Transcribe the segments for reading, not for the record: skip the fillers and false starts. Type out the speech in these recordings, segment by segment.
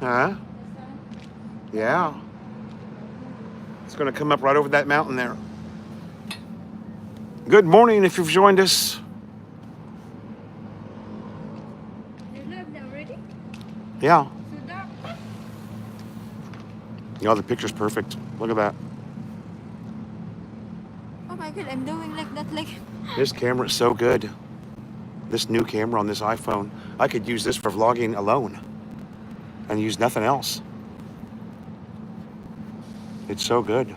Huh? Yeah. It's going to come up right over that mountain there. Good morning if you've joined us. You left already? Yeah. So dark. Yeah, the picture's perfect. Look at that. Oh my god, I'm doing like that, like. This camera is so good. This new camera on this iPhone. I could use this for vlogging alone and use nothing else. It's so good.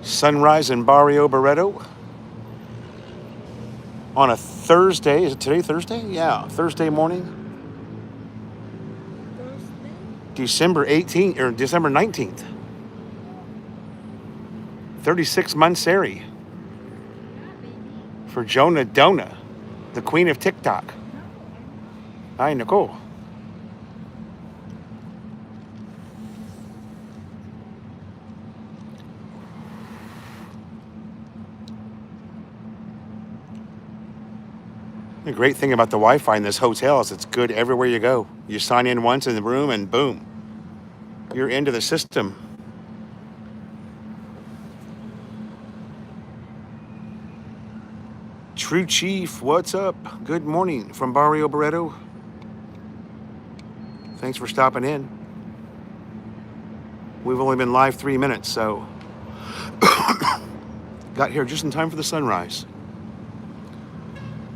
Sunrise in Barrio, Baretto on a Thursday. Is it today Thursday? Yeah, Thursday morning. Thursday? December 18th or December 19th. 36 Mansari for Jonah Dona, the queen of TikTok. Hi, Nicole. The great thing about the Wi-Fi in this hotel is it's good everywhere you go. You sign in once in the room and boom, you're into the system. True Chief, what's up? Good morning from Barrio, Baretto. Thanks for stopping in. We've only been live 3 minutes, so got here just in time for the sunrise.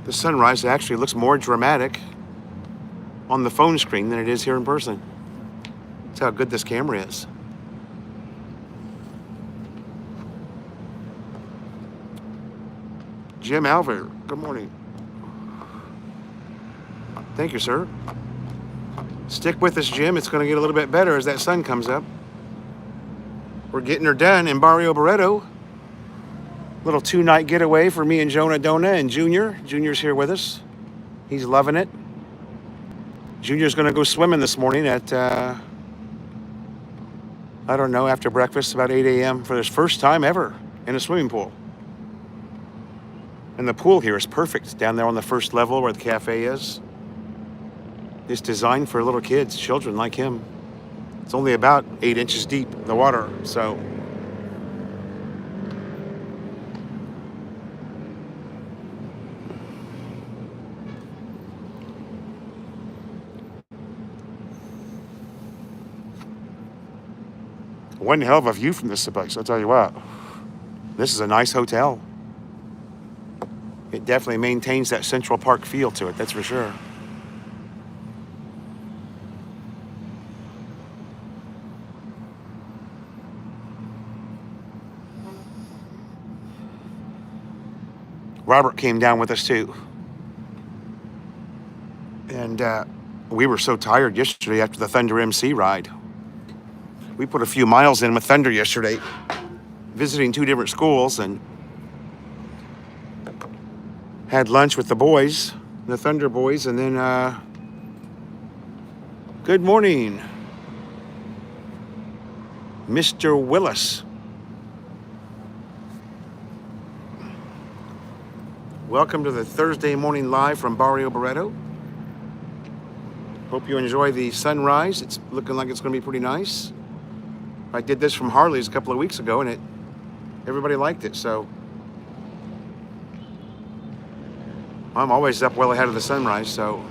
The sunrise actually looks more dramatic on the phone screen than it is here in person. That's how good this camera is. Jim Alver, good morning. Thank you, sir. Stick with us, Jim. It's going to get a little bit better as that sun comes up. We're getting her done in Barrio Baretto. Little 2-night getaway for me and Jonah Dona and Junior. Junior's here with us. He's loving it. Junior's going to go swimming this morning at, I don't know, after breakfast, about 8 a.m. for his first time ever in a swimming pool. And the pool here is perfect down there on the first level where the cafe is. It's designed for little kids, children like him. It's only about 8 inches deep, the water, so. One hell of a view from this place, I'll tell you what. This is a nice hotel. It definitely maintains that Central Park feel to it, that's for sure. Robert came down with us too. And we were so tired yesterday after the Thunder MC ride. We put a few miles in with Thunder yesterday, visiting 2 different schools, and had lunch with the boys, the Thunder boys, and then, good morning, Mr. Willis. Welcome to the Thursday morning live from Barrio Baretto. Hope you enjoy the sunrise. It's looking like it's going to be pretty nice. I did this from Harley's a couple of weeks ago, and everybody liked it, so I'm always up well ahead of the sunrise, so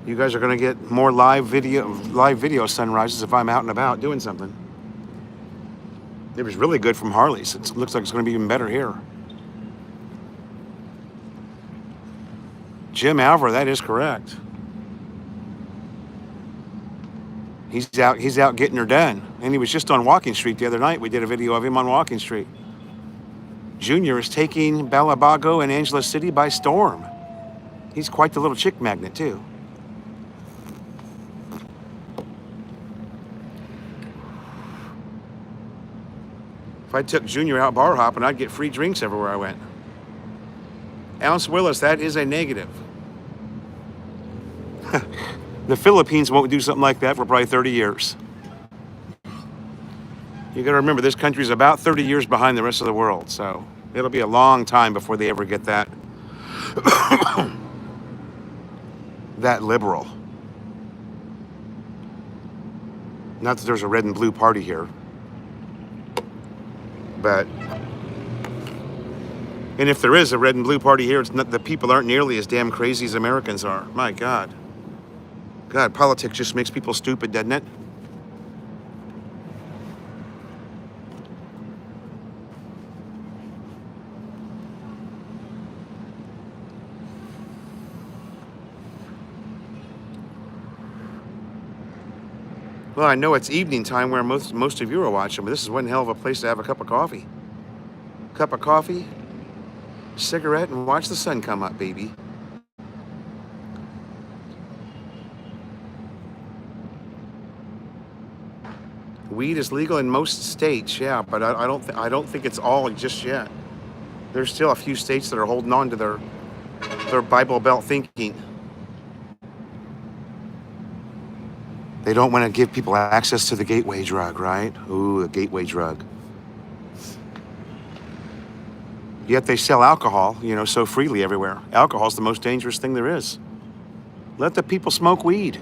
you guys are going to get more live video sunrises if I'm out and about doing something. It was really good from Harley's. It looks like it's going to be even better here. Jim Alver, that is correct. He's out getting her done. And he was just on Walking Street the other night. We did a video of him on Walking Street. Junior is taking Balabago and Angeles City by storm. He's quite the little chick magnet, too. If I took Junior out bar hopping, I'd get free drinks everywhere I went. Ounce Willis, that is a negative. The Philippines won't do something like that for probably 30 years. You got to remember, this country's about 30 years behind the rest of the world, so It'll be a long time before they ever get that that liberal. Not that there's a red and blue party here, but and if there is a red and blue party here, it's not, the people aren't nearly as damn crazy as Americans are. My God. God, politics just makes people stupid, doesn't it? Well, I know it's evening time where most of you are watching, but this is one hell of a place to have a cup of coffee. Cup of coffee, cigarette, and watch the sun come up, baby. Weed is legal in most states, yeah, but I don't think it's all just yet. There's still a few states that are holding on to their Bible Belt thinking. They don't want to give people access to the gateway drug, right? Ooh, the gateway drug. Yet they sell alcohol, so freely everywhere. Alcohol's the most dangerous thing there is. Let the people smoke weed.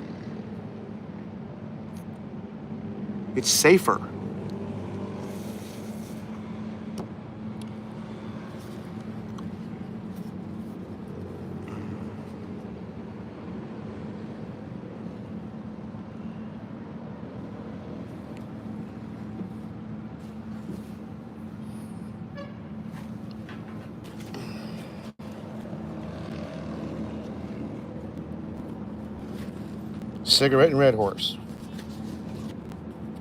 It's safer. Cigarette and Red Horse.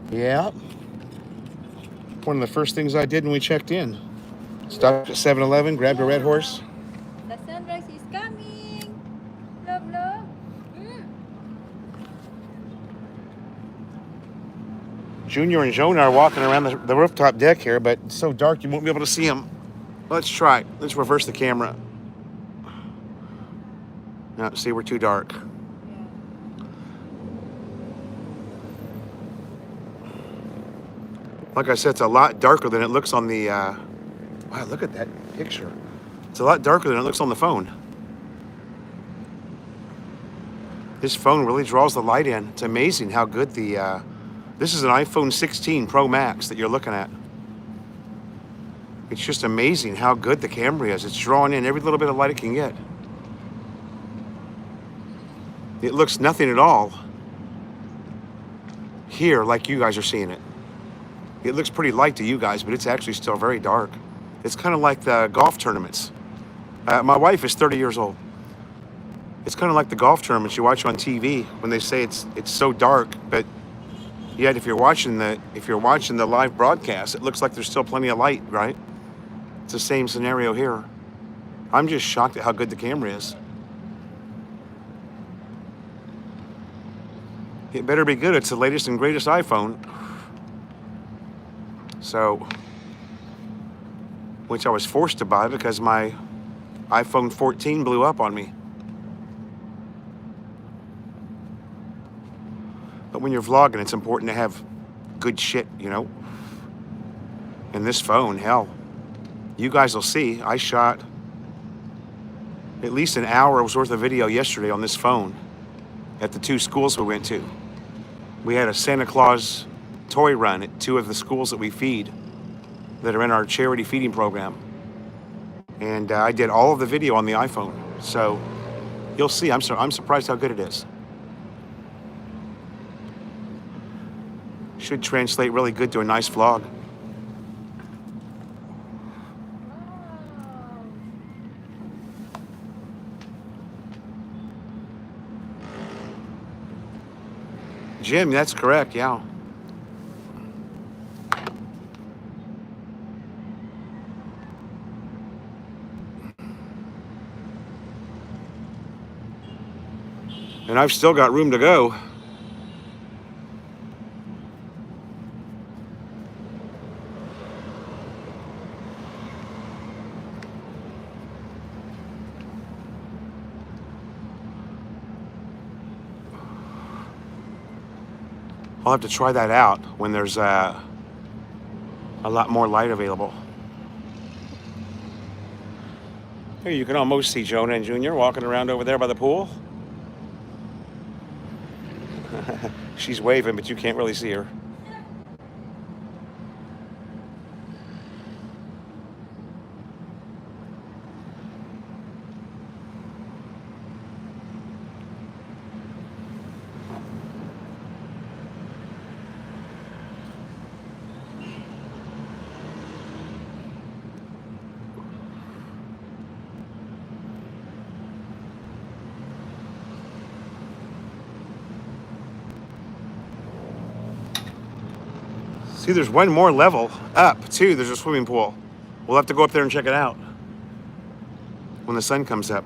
Yeah. One of the first things I did when we checked in. Stopped at 7-Eleven, grabbed a Red Horse. The sunrise is coming. Love, love. Junior and Jonah are walking around the rooftop deck here, but it's so dark you won't be able to see them. Let's try. Let's reverse the camera. No, see, we're too dark. Like I said, it's a lot darker than it looks on the, wow, look at that picture. It's a lot darker than it looks on the phone. This phone really draws the light in. It's amazing how good this is an iPhone 16 Pro Max that you're looking at. It's just amazing how good the camera is. It's drawing in every little bit of light it can get. It looks nothing at all here like you guys are seeing it. It looks pretty light to you guys, but it's actually still very dark. It's kind of like the golf tournaments. My wife is 30 years old. It's kind of like the golf tournaments you watch on TV when they say it's so dark, but yet if you're watching the live broadcast, it looks like there's still plenty of light, right? It's the same scenario here. I'm just shocked at how good the camera is. It better be good. It's the latest and greatest iPhone. So, which I was forced to buy because my iPhone 14 blew up on me. But when you're vlogging, it's important to have good shit, And this phone, hell, you guys will see, I shot at least an hour's worth of video yesterday on this phone at the 2 schools we went to. We had a Santa Claus toy run at 2 of the schools that we feed that are in our charity feeding program. And I did all of the video on the iPhone. So you'll see, I'm surprised how good it is. Should translate really good to a nice vlog. Jim, that's correct, yeah. And I've still got room to go. I'll have to try that out when there's a lot more light available. Here you can almost see Jonah and Junior walking around over there by the pool. She's waving, but you can't really see her. See, there's one more level up, too. There's a swimming pool. We'll have to go up there and check it out when the sun comes up.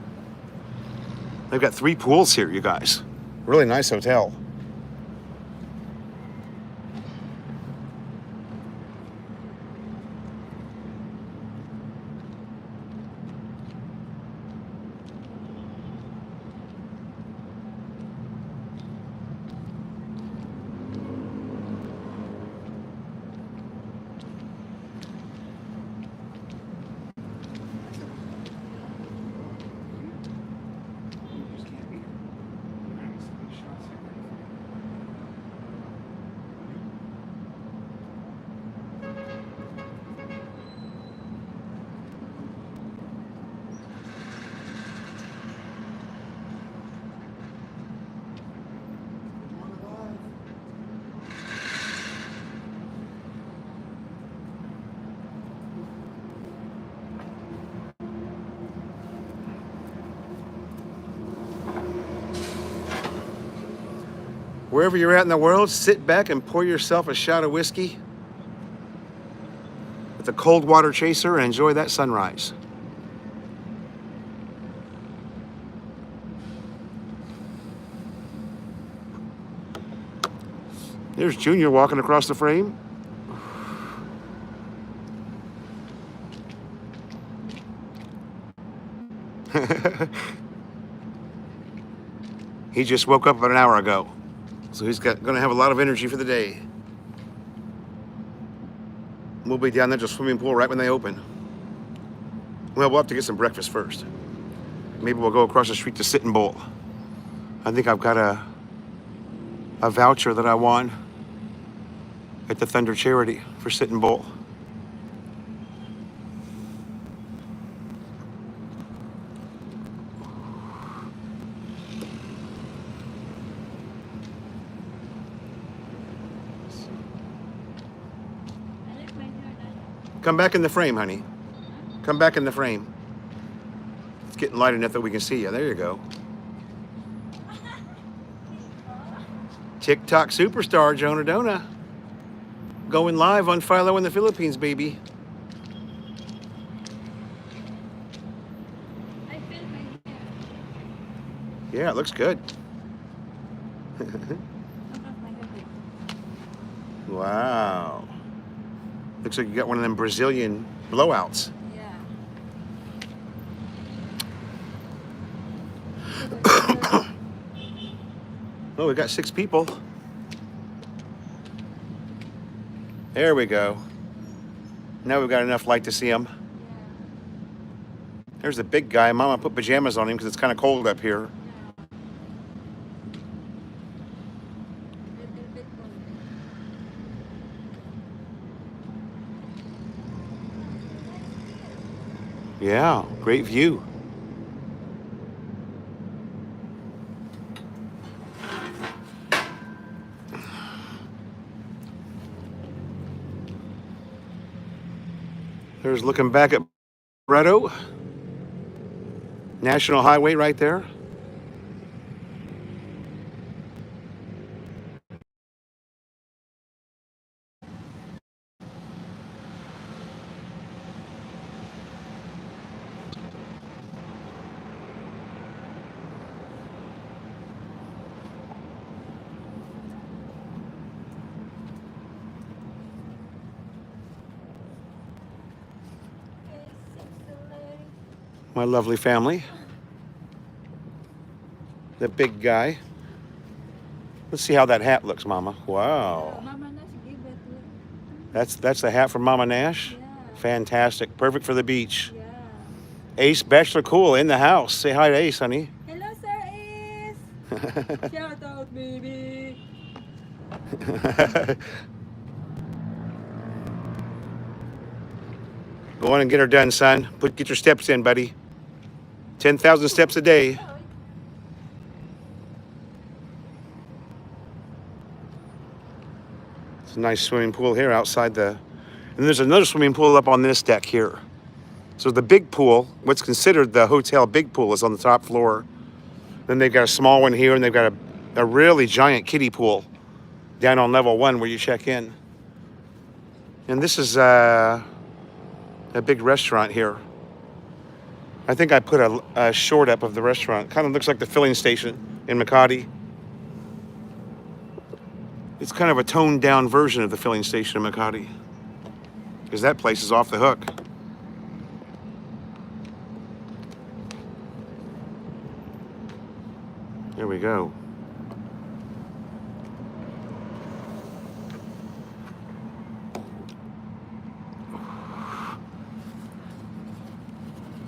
They've got 3 pools here, you guys. Really nice hotel. Wherever you're at in the world, sit back and pour yourself a shot of whiskey with a cold water chaser and enjoy that sunrise. There's Junior walking across the frame. He just woke up about an hour ago. So he's going to have a lot of energy for the day. We'll be down there to the swimming pool right when they open. Well, we'll have to get some breakfast first. Maybe we'll go across the street to Sit and Bowl. I think I've got a voucher that I won at the Thunder Charity for Sit and Bowl. Come back in the frame, honey. Come back in the frame. It's getting light enough that we can see you. There you go. TikTok superstar, Jonah Dona. Going live on Philo in the Philippines, baby. I feel my hair. Yeah, it looks good. Look at my hair. Wow. Looks like you got one of them Brazilian blowouts. Yeah. Oh, we got 6 people. There we go. Now we've got enough light to see him. There's the big guy. Mama put pajamas on him because it's kind of cold up here. Little bit cold. Yeah, great view. There's looking back at Baretto. National Highway right there. My lovely family. The big guy. Let's see how that hat looks, Mama. Wow. Mama Nash give it to That's the hat from Mama Nash? Yeah. Fantastic. Perfect for the beach. Yeah. Ace Bachelor Cool in the house. Say hi to Ace, honey. Hello, Sir Ace. Shout out, baby. Go on and get her done, son. Get your steps in, buddy. 10,000 steps a day. It's a nice swimming pool here outside the... And there's another swimming pool up on this deck here. So the big pool, what's considered the hotel big pool, is on the top floor. Then they've got a small one here, and they've got a really giant kiddie pool down on level 1 where you check in. And this is a big restaurant here. I think I put a short up of the restaurant. Kind of looks like the filling station in Makati. It's kind of a toned down version of the filling station in Makati, because that place is off the hook. There we go.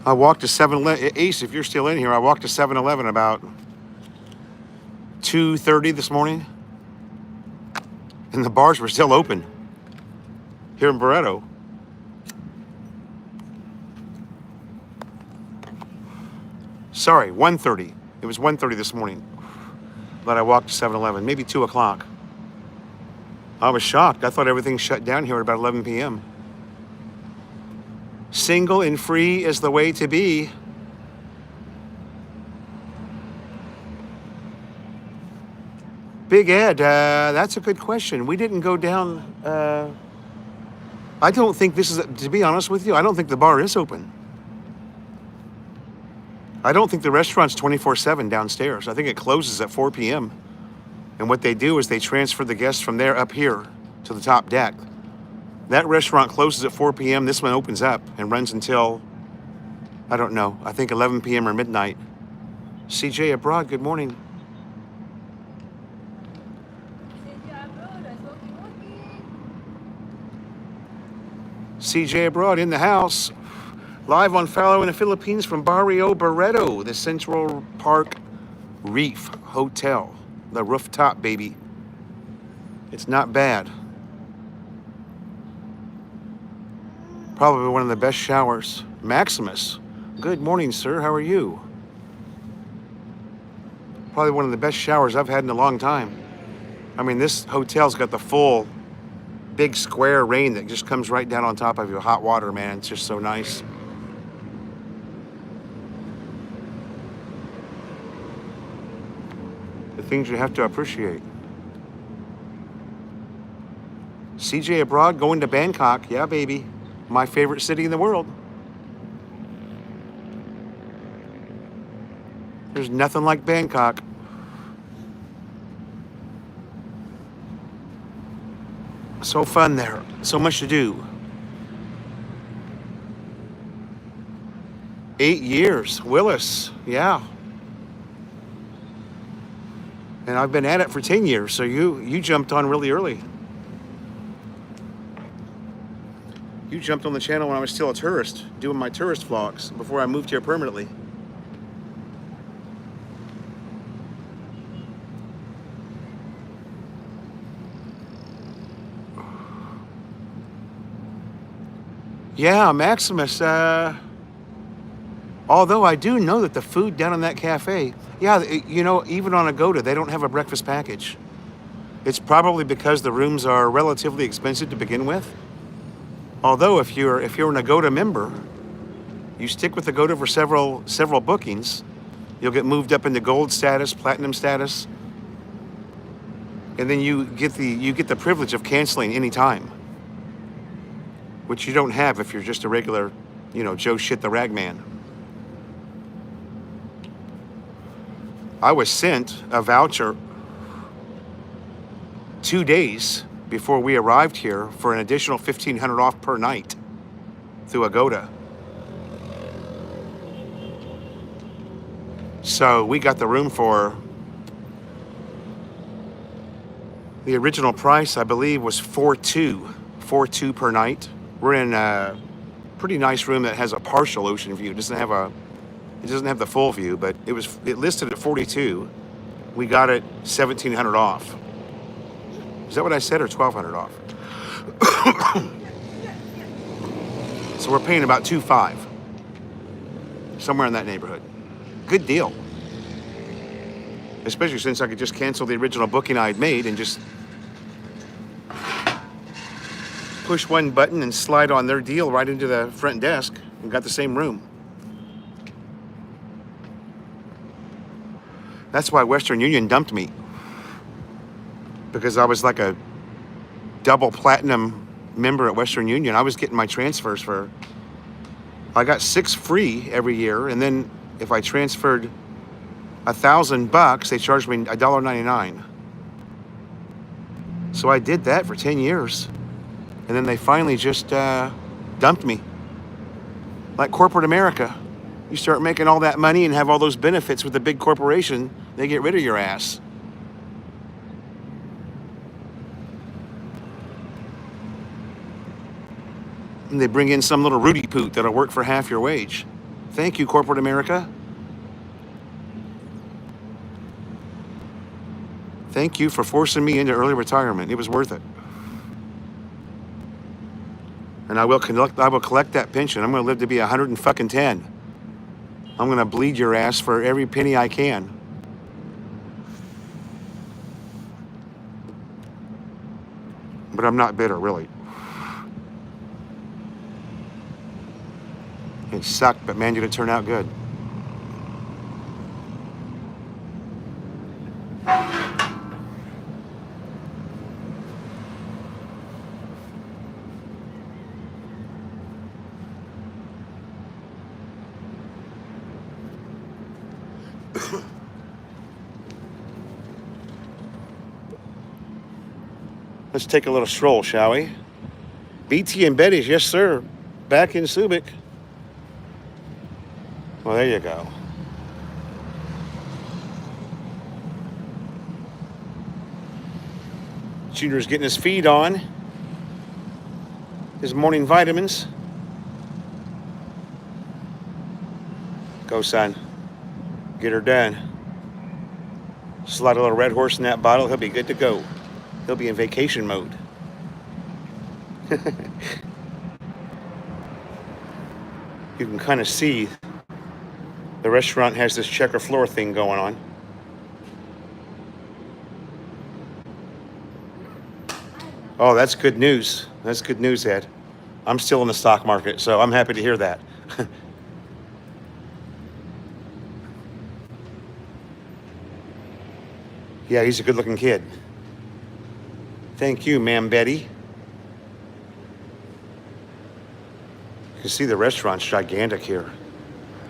I walked to 7-Eleven. Ace, if you're still in here, I walked to 7-Eleven about 2:30 this morning, and the bars were still open here in Barretto. Sorry, 1:30. It was 1:30 this morning, but I walked to 7-Eleven, maybe 2 o'clock. I was shocked. I thought everything shut down here at about 11 p.m. Single and free is the way to be. Big Ed, that's a good question. We didn't go down. I don't think this is, to be honest with you, I don't think the bar is open. I don't think the restaurant's 24/7 downstairs. I think it closes at 4 p.m. And what they do is they transfer the guests from there up here to the top deck. That restaurant closes at 4 p.m. This one opens up and runs until, I don't know, I think 11 p.m. or midnight. CJ Abroad, good morning. CJ Abroad in the house. Live on Philo in the Philippines from Barrio, Baretto, the Central Park Reef Hotel. The rooftop, baby. It's not bad. Probably one of the best showers. Maximus, good morning, sir. How are you? Probably one of the best showers I've had in a long time. I mean, this hotel's got the full big square rain that just comes right down on top of you. Hot water, man. It's just so nice. The things you have to appreciate. CJ Abroad going to Bangkok. Yeah, baby. My favorite city in the world. There's nothing like Bangkok. So fun there. So much to do. 8 years. Willis. Yeah. And I've been at it for 10 years, so you jumped on really early. You jumped on the channel when I was still a tourist, doing my tourist vlogs before I moved here permanently. Yeah, Maximus, although I do know that the food down in that cafe, yeah, you know, even on Agoda, they don't have a breakfast package. It's probably because the rooms are relatively expensive to begin with. Although if you're an Agoda member, you stick with Agoda for several bookings, you'll get moved up into gold status, platinum status, and then you get the privilege of canceling any time, which you don't have if you're just a regular, you know, Joe Shit the Ragman. I was sent a voucher 2 days before we arrived here for an additional $1,500 off per night through Agoda. So we got the room for the original price, I believe, was $4,200 per night. We're in pretty nice room that has a partial ocean view. It doesn't have the full view, but it listed at 42. We got it 1,700 off. Is that what I said, or 1,200 off? So we're paying about $2,500, somewhere in that neighborhood. Good deal. Especially since I could just cancel the original booking I had made and just push one button and slide on their deal right into the front desk and got the same room. That's why Western Union dumped me, because I was like a double platinum member at Western Union. I was getting my transfers I got 6 free every year, and then if I transferred $1,000, they charged me $1.99. So I did that for 10 years. And then they finally just dumped me. Like corporate America. You start making all that money and have all those benefits with the big corporation, they get rid of your ass. And they bring in some little Rudy Poot that'll work for half your wage. Thank you, corporate America. Thank you for forcing me into early retirement. It was worth it. And I will collect that pension. I'm going to live to be 110. I'm going to bleed your ass for every penny I can. But I'm not bitter, really. It sucked, but man, did it turn out good. Let's take a little stroll, shall we? BT and Betty's, yes sir. Back in Subic. Well, there you go. Junior's getting his feed on. His morning vitamins. Go, son. Get her done. Slide a little Red Horse in that bottle. He'll be good to go. He'll be in vacation mode. You can kind of see the restaurant has this checker floor thing going on. Oh, that's good news. That's good news, Ed. I'm still in the stock market, so I'm happy to hear that. Yeah, he's a good-looking kid. Thank you, ma'am Betty. You can see the restaurant's gigantic here.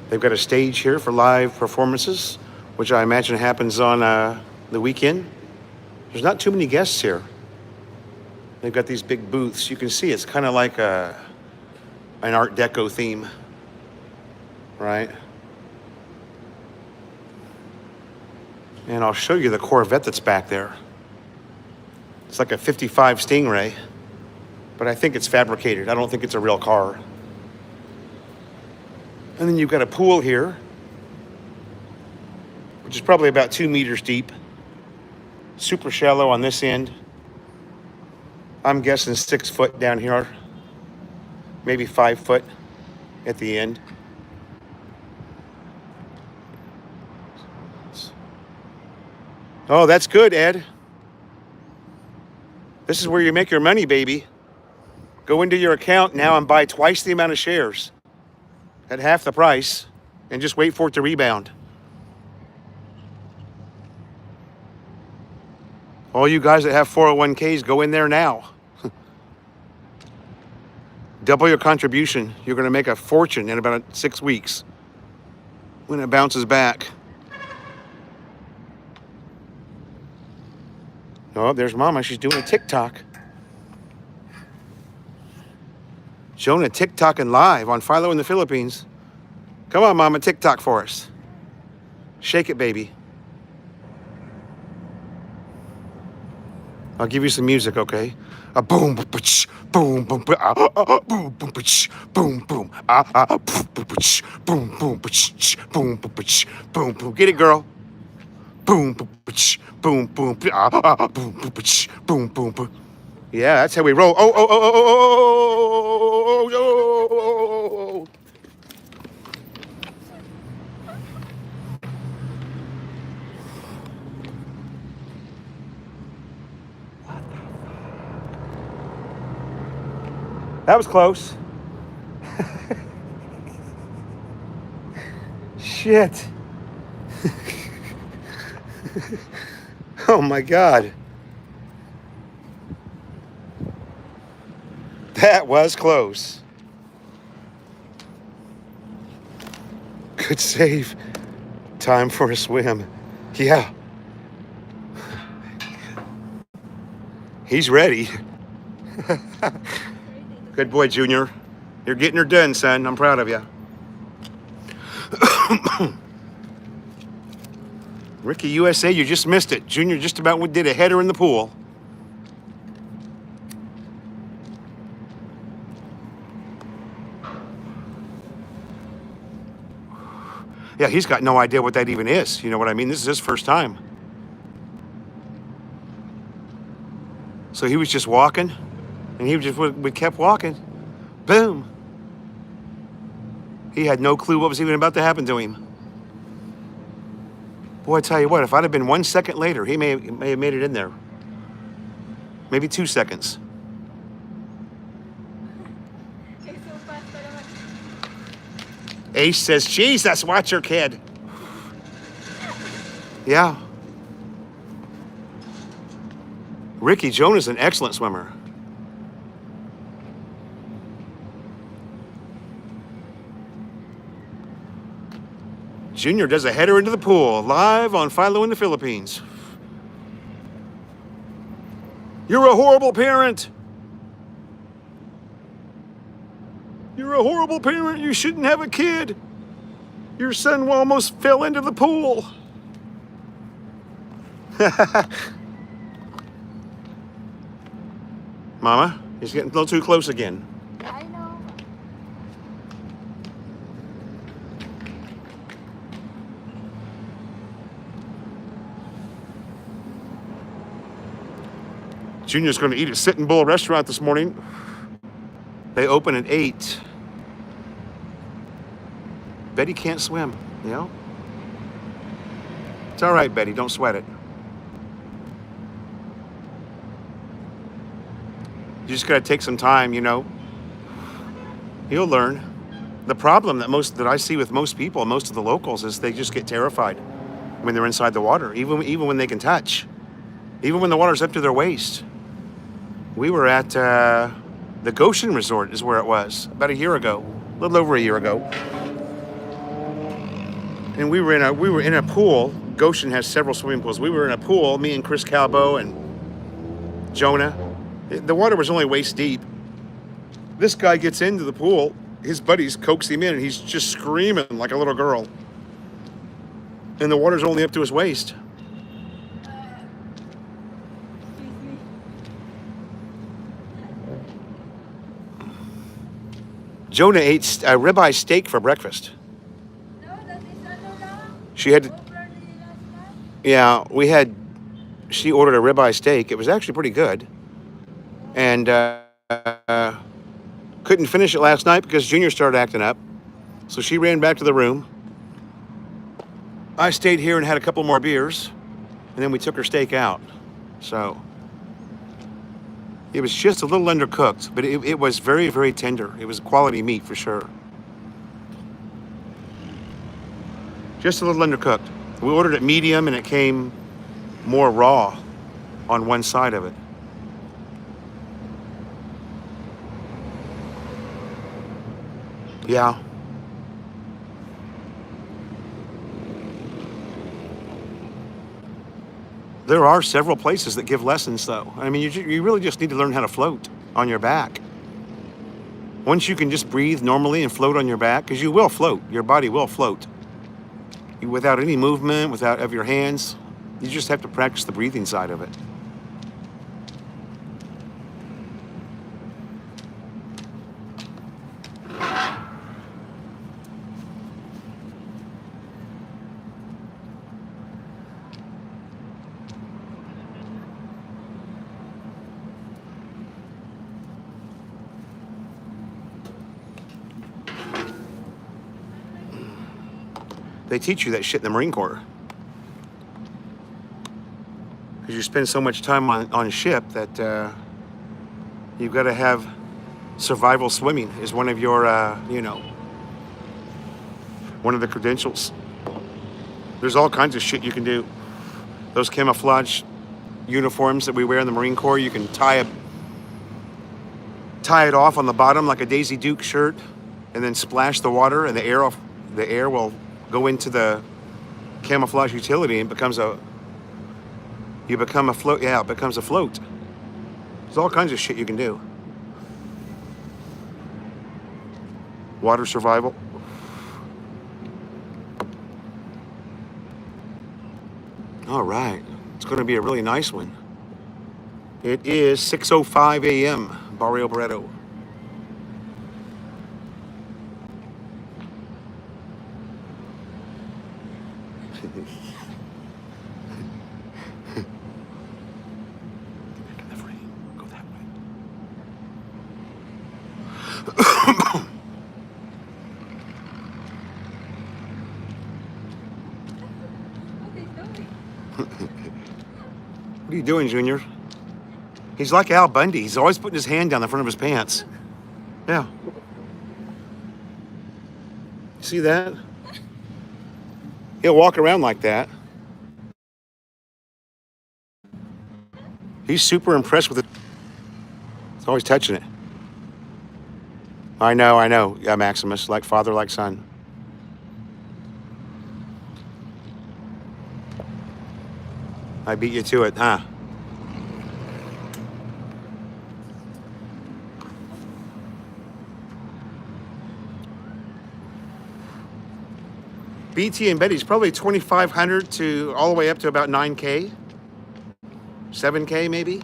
They've got a stage here for live performances, which I imagine happens on the weekend. There's not too many guests here. They've got these big booths. You can see it's kind of like an Art Deco theme, right? And I'll show you the Corvette that's back there. It's like a 55 Stingray, but I think it's fabricated. I don't think it's a real car. And then you've got a pool here, which is probably about 2 meters deep. Super shallow on this end. I'm guessing 6 foot down here, maybe 5 foot at the end. Oh, that's good, Ed. This is where you make your money, baby. Go into your account now and buy twice the amount of shares at half the price and just wait for it to rebound. All you guys that have 401ks, go in there now. Double your contribution. You're going to make a fortune in about 6 weeks when it bounces back. Oh, there's Mama. She's doing a TikTok. Jonah TikToking live on Philo in the Philippines. Come on, Mama, TikTok for us. Shake it, baby. I'll give you some music, okay? A boom, boom, boom, boom, boom, boom, boom, boom, boom, boom, boom, boom, boom, boom. Get it, girl. Boom, boom, boom, boom, boom, boom, boom, boom. Yeah, that's how we roll. Oh, oh, oh, oh, oh, oh, oh, oh, oh. That was close. Shit. Oh my God. That was close. Good save. Time for a swim. Yeah. He's ready. Good boy, Junior. You're getting her done, son. I'm proud of you. Ricky USA, you just missed it. Junior just about did a header in the pool. Yeah, he's got no idea what that even is. You know what I mean? This is his first time. So he was just walking, and we kept walking. Boom. He had no clue what was even about to happen to him. Boy, I tell you what, if I'd have been 1 second later, he may have made it in there. Maybe 2 seconds. Ace says, Jesus, watch your kid. Yeah. Ricky Jonah's an excellent swimmer. Junior does a header into the pool, live on Philo in the Philippines. You're a horrible parent. You're a horrible parent. You shouldn't have a kid. Your son almost fell into the pool. Mama, he's getting a little too close again. I know. Junior's going to eat at Sitting Bull restaurant this morning. They open at 8. Betty can't swim, you know? It's all right, Betty. Don't sweat it. You just got to take some time, you know? You'll learn. The problem that I see with most people, most of the locals, is they just get terrified when they're inside the water, even when they can touch. Even when the water's up to their waist. We were at the Goshen Resort is where it was, about a year ago, a little over a year ago. And we were in a pool. Goshen has several swimming pools. We were in a pool, me and Chris Calbo and Jonah. The water was only waist deep. This guy gets into the pool. His buddies coax him in, and he's just screaming like a little girl. And the water's only up to his waist. Jonah ate a ribeye steak for breakfast. She had, yeah, she ordered a ribeye steak. It was actually pretty good. And couldn't finish it last night because Junior started acting up. So she ran back to the room. I stayed here and had a couple more beers. And then we took her steak out. So it was just a little undercooked, but it was very, very tender. It was quality meat for sure. Just a little undercooked. We ordered it medium and it came more raw on one side of it. Yeah. There are several places that give lessons, though. I mean, you really just need to learn how to float on your back. Once you can just breathe normally and float on your back, because you will float, your body will float. Without any movement, of your hands, you just have to practice the breathing side of it. They teach you that shit in the Marine Corps. Because you spend so much time on ship that you've got to have survival swimming is one of your, one of the credentials. There's all kinds of shit you can do. Those camouflage uniforms that we wear in the Marine Corps, you can tie it off on the bottom like a Daisy Duke shirt, and then splash the water, and the air will go into the camouflage utility, and you become a float. Yeah, it becomes a float. There's all kinds of shit you can do. Water survival. All right, it's going to be a really nice one. It is 6:05 a.m. Barrio, Baretto. Go that way. What are you doing, Junior? He's like Al Bundy. He's always putting his hand down the front of his pants. Yeah. See that? He'll walk around like that. He's super impressed with it. He's always touching it. I know. Yeah, Maximus, like father, like son. I beat you to it, huh? BT and Betty's probably 2,500 to all the way up to about 9K. 7K maybe.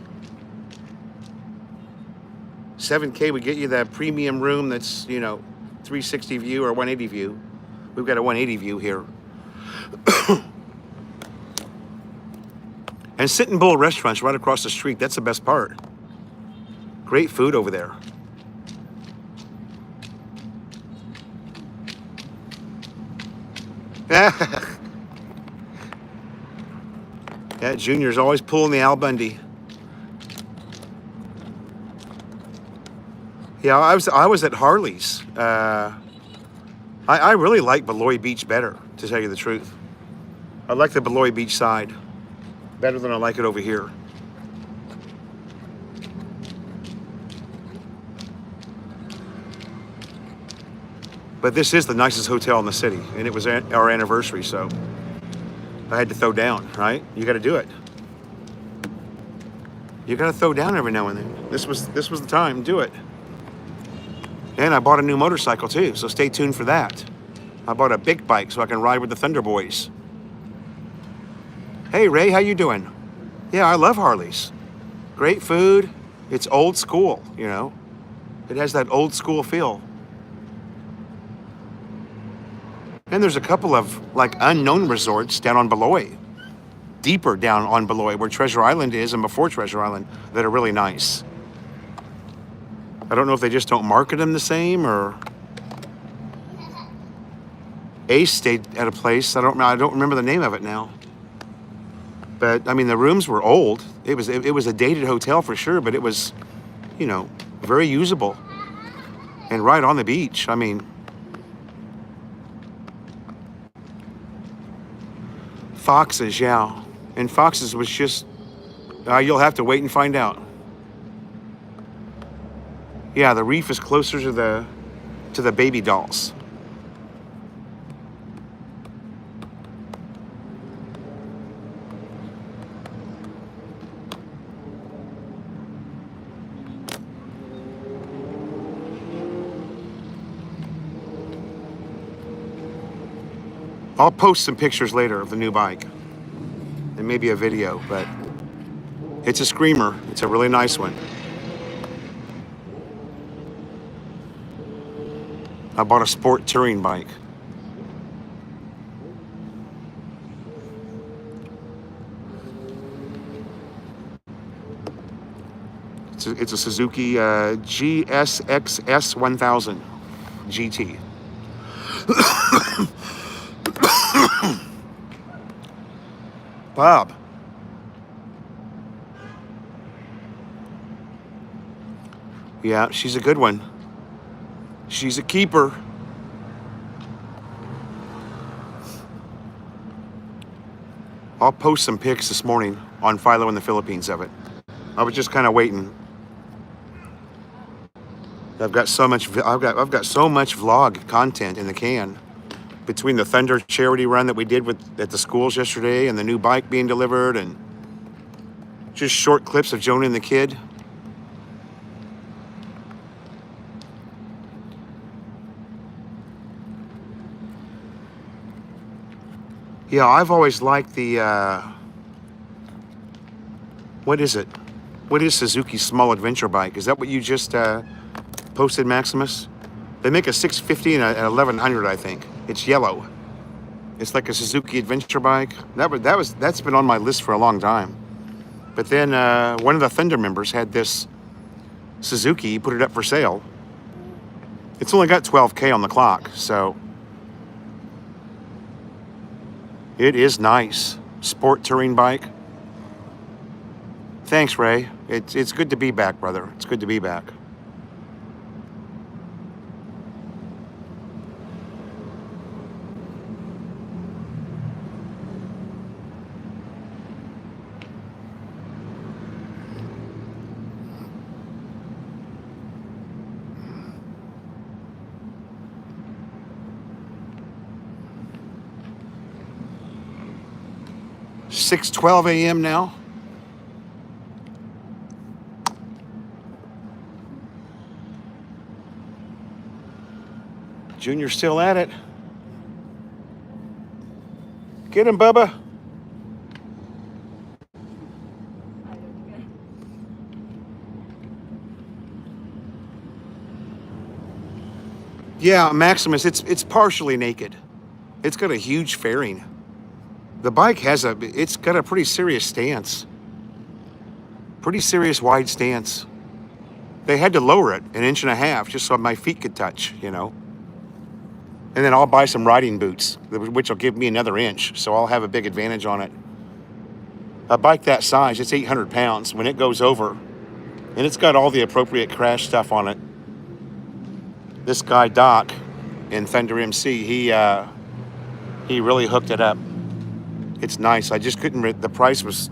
7K would get you that premium room that's, 360 view or 180 view. We've got a 180 view here. And Sit and Bull restaurants right across the street. That's the best part. Great food over there. Yeah, Junior's always pulling the Al Bundy. Yeah, I was at Harley's. I really like Beloit Beach better, to tell you the truth. I like the Beloit Beach side better than I like it over here. But this is the nicest hotel in the city, and it was our anniversary, so I had to throw down, right? You got to do it. You got to throw down every now and then. This was the time. Do it. And I bought a new motorcycle too, so stay tuned for that. I bought a big bike so I can ride with the Thunder Boys. Hey Ray, how you doing? Yeah, I love Harleys. Great food. It's old school, It has that old school feel. And there's a couple of unknown resorts down on Beloit, deeper down on Beloit where Treasure Island is and before Treasure Island that are really nice. I don't know if they just don't market them the same or... Ace stayed at a place, I don't remember the name of it now. But I mean, the rooms were old. It was a dated hotel for sure, but it was, very usable. And right on the beach. I mean, Fox's, yeah. And Fox's was just, you'll have to wait and find out. Yeah, the Reef is closer to the baby dolls. I'll post some pictures later of the new bike and maybe a video, but it's a screamer. It's a really nice one. I bought a sport touring bike. It's a Suzuki GSX 1000 GT. Bob. Yeah, she's a good one. She's a keeper. I'll post some pics this morning on Philo in the Philippines of it. I was just kind of waiting. I've got so much vlog content in the can between the Thunder charity run that we did at the schools yesterday and the new bike being delivered and just short clips of Jonah and the kid. Yeah, I've always liked the, what is it? What is Suzuki's small adventure bike? Is that what you just posted, Maximus? They make a 650 and a 1100, I think. It's yellow. It's like a Suzuki adventure bike. That's been on my list for a long time. But then one of the Thunder members had this Suzuki, put it up for sale. It's only got 12K on the clock, so it is nice. Sport touring bike. Thanks, Ray. It's good to be back, brother. It's good to be back. $6:12 a.m. now. Junior's still at it. Get him, Bubba. Yeah, Maximus, it's partially naked. It's got a huge fairing. The bike it's got a pretty serious stance. Pretty serious wide stance. They had to lower it 1.5 inches just so my feet could touch, you know. And then I'll buy some riding boots, which will give me another inch, so I'll have a big advantage on it. A bike that size, it's 800 pounds. When it goes over, and it's got all the appropriate crash stuff on it. This guy, Doc, in Thunder MC, he really hooked it up. It's nice. I just couldn't, the price was,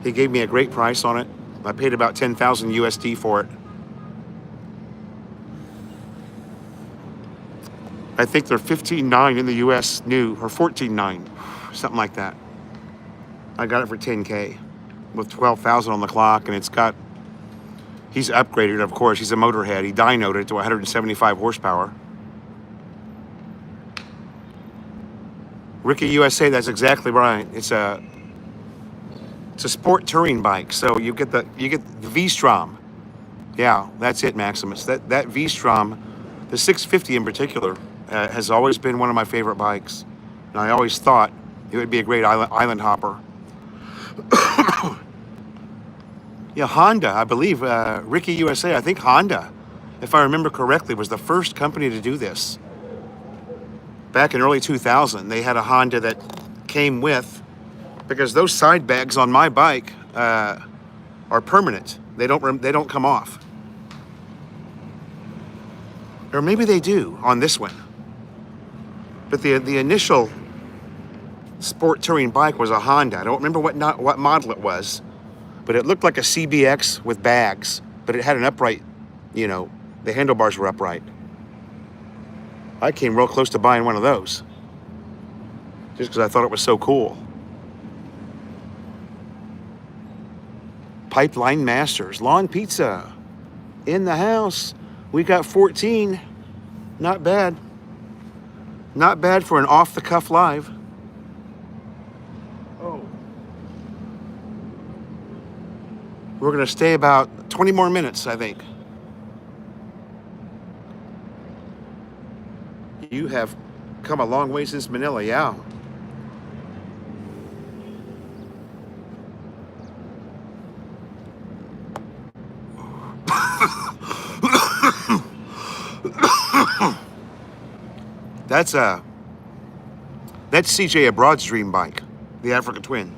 he gave me a great price on it. I paid about 10,000 USD for it. I think they're 15.9 in the US new, or 14.9, something like that. I got it for 10K with 12,000 on the clock, and it's got, he's upgraded, of course. He's a motorhead. He dynoed it to 175 horsepower. Ricky USA, that's exactly right. It's a sport touring bike. So you get the V-Strom. Yeah, that's it, Maximus. That V-Strom, the 650 in particular, has always been one of my favorite bikes. And I always thought it would be a great island hopper. Yeah, Honda, I believe, Ricky USA, I think Honda, if I remember correctly, was the first company to do this. Back in early 2000, they had a Honda that came with, because those side bags on my bike are permanent. They don't come off. Or maybe they do on this one. But the initial sport touring bike was a Honda. I don't remember what model it was, but it looked like a CBX with bags, but it had an upright, you know, the handlebars were upright. I came real close to buying one of those just because I thought it was so cool. Pipeline Masters, Lawn Pizza, in the house. We got 14. Not bad. Not bad for an off-the-cuff live. Oh. We're going to stay about 20 more minutes, I think. You have come a long way since Manila, yeah. That's CJ Abroad's dream bike, the Africa Twin.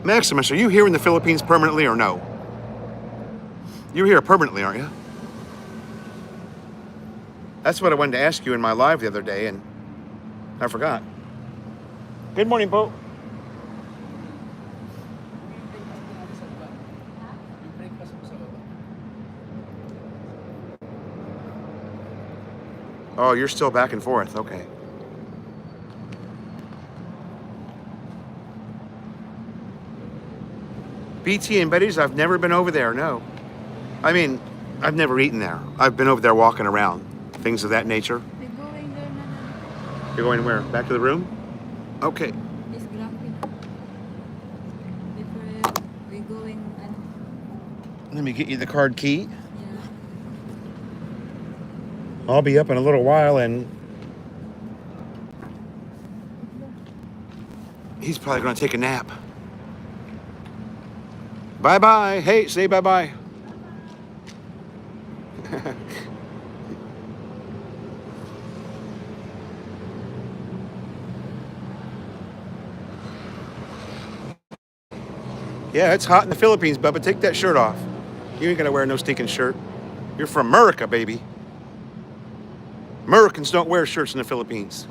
Maximus, are you here in the Philippines permanently or no? You're here permanently, aren't you? That's what I wanted to ask you in my live the other day, and I forgot. Good morning, Bo. Oh, you're still back and forth. Okay. BT and Betty's, I've never been over there, no. I mean, I've never eaten there. I've been over there walking around, things of that nature. We're going there na. You're going where? Back to the room? Okay. It's grumpy na. Before we're going and Let me get you the card key. yeah. I'll be up in a little while, and he's probably going to take a nap. Bye-bye. Hey, say bye-bye. Yeah, it's hot in the Philippines, Bubba. Take that shirt off. You ain't gonna wear no stinking shirt. You're from America, baby. Americans don't wear shirts in the Philippines.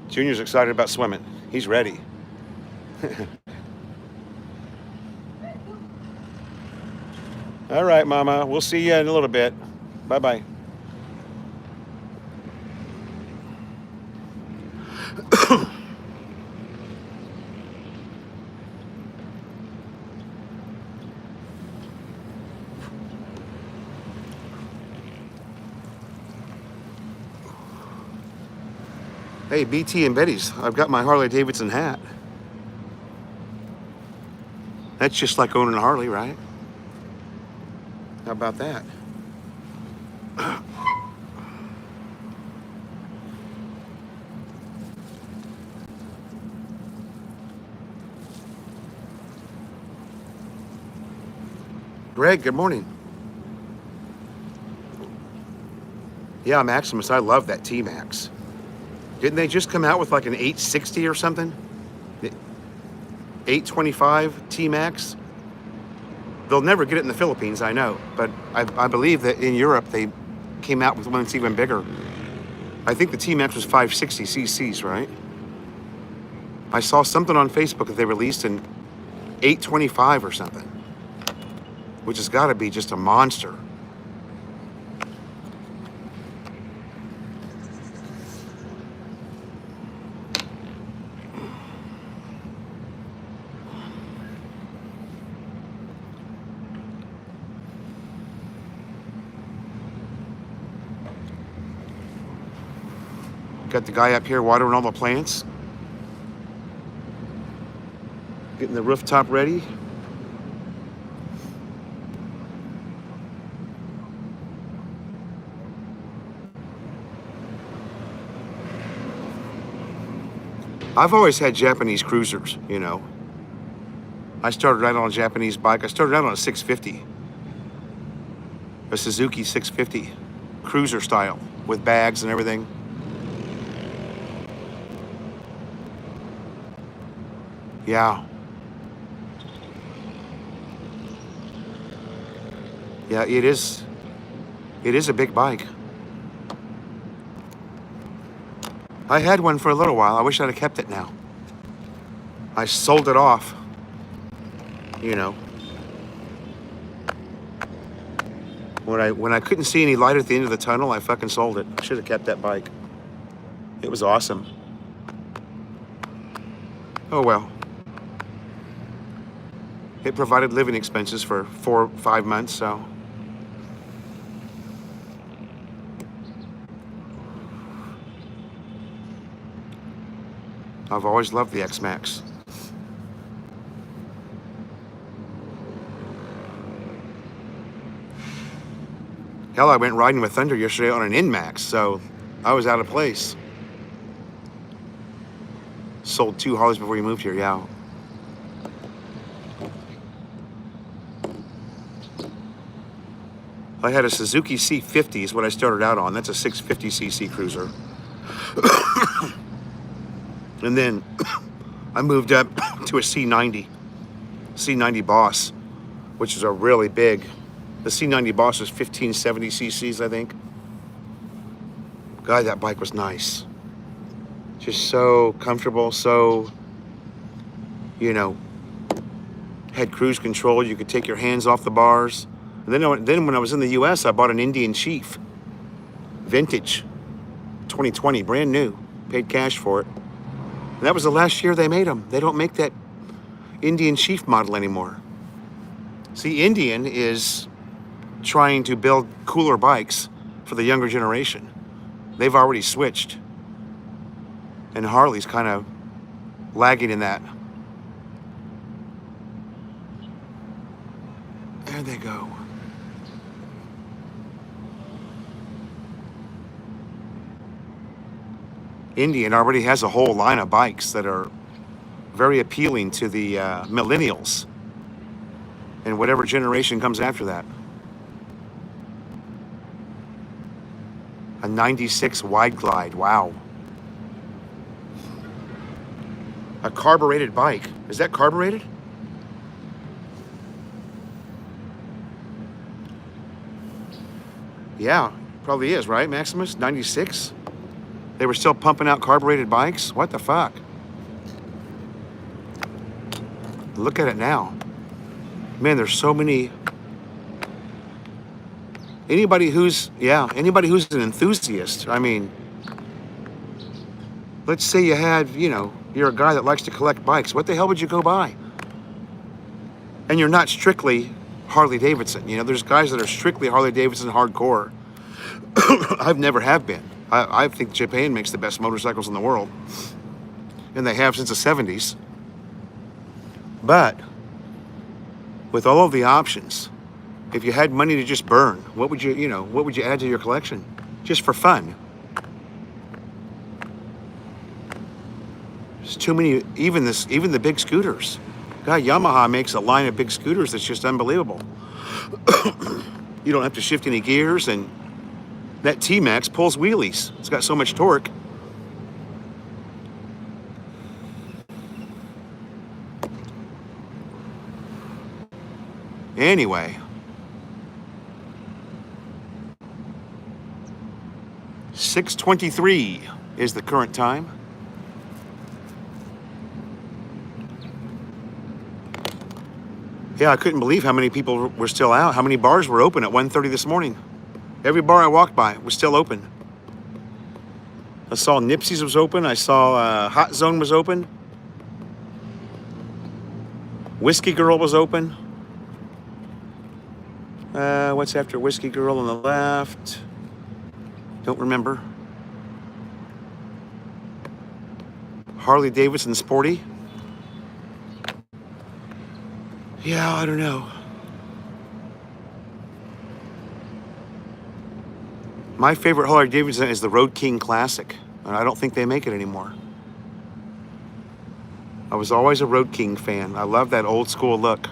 Junior's excited about swimming. He's ready. All right, Mama. We'll see you in a little bit. Bye-bye. Hey, BT and Betty's, I've got my Harley Davidson hat. That's just like owning a Harley, right? How about that? Greg, good morning. Yeah, Maximus, I love that T-Max. Didn't they just come out with like an 860 or something? 825 T-Max? They'll never get it in the Philippines, I know. But I believe that in Europe, they came out with one that's even bigger. I think the T-Max was 560 cc's, right? I saw something on Facebook that they released an 825 or something, which has got to be just a monster. Got the guy up here watering all the plants. Getting the rooftop ready. I've always had Japanese cruisers, you know. I started out on a Japanese bike. I started out on a 650. A Suzuki 650. Cruiser style with bags and everything. Yeah. Yeah, it is. It is a big bike. I had one for a little while. I wish I'd have kept it now. I sold it off, you know. When I couldn't see any light at the end of the tunnel, I fucking sold it. I should have kept that bike. It was awesome. Oh well. It provided living expenses for 4 or 5 months, so. I've always loved the X-Max. Hell, I went riding with Thunder yesterday on an N-Max, so I was out of place. Sold 2 Harleys before you moved here, yeah. I had a Suzuki C50 is what I started out on. That's a 650cc cruiser. And then I moved up to a C90 Boss, which is a really big. The C90 Boss is 1570 cc's, I think. God, that bike was nice. Just so comfortable, so, you know, had cruise control. You could take your hands off the bars. And then when I was in the US, I bought an Indian Chief. Vintage. 2020, brand new. Paid cash for it. And that was the last year they made them. They don't make that Indian Chief model anymore. See, Indian is trying to build cooler bikes for the younger generation. They've already switched. And Harley's kind of lagging in that. There they go. Indian already has a whole line of bikes that are very appealing to the millennials and whatever generation comes after that. A 96 Wide Glide, wow. A carbureted bike. Is that carbureted? Yeah, probably is, right, Maximus? 96? They were still pumping out carbureted bikes? What the fuck? Look at it now. Man, there's so many. Anybody who's an enthusiast, I mean, let's say you had, you're a guy that likes to collect bikes. What the hell would you go buy? And you're not strictly Harley Davidson. There's guys that are strictly Harley Davidson hardcore. I've never have been. I think Japan makes the best motorcycles in the world. And they have since the 70s. But with all of the options, if you had money to just burn, what would you add to your collection? Just for fun. There's too many, even the big scooters. God, Yamaha makes a line of big scooters that's just unbelievable. You don't have to shift any gears, and that T-Max pulls wheelies. It's got so much torque. Anyway. 6:23 is the current time. Yeah, I couldn't believe how many people were still out, how many bars were open at 1:30 this morning. Every bar I walked by was still open. I saw Nipsey's was open. I saw Hot Zone was open. Whiskey Girl was open. What's after Whiskey Girl on the left? Don't remember. Harley Davidson Sporty. Yeah, I don't know. My favorite Harley Davidson is the Road King Classic, and I don't think they make it anymore. I was always a Road King fan. I love that old school look,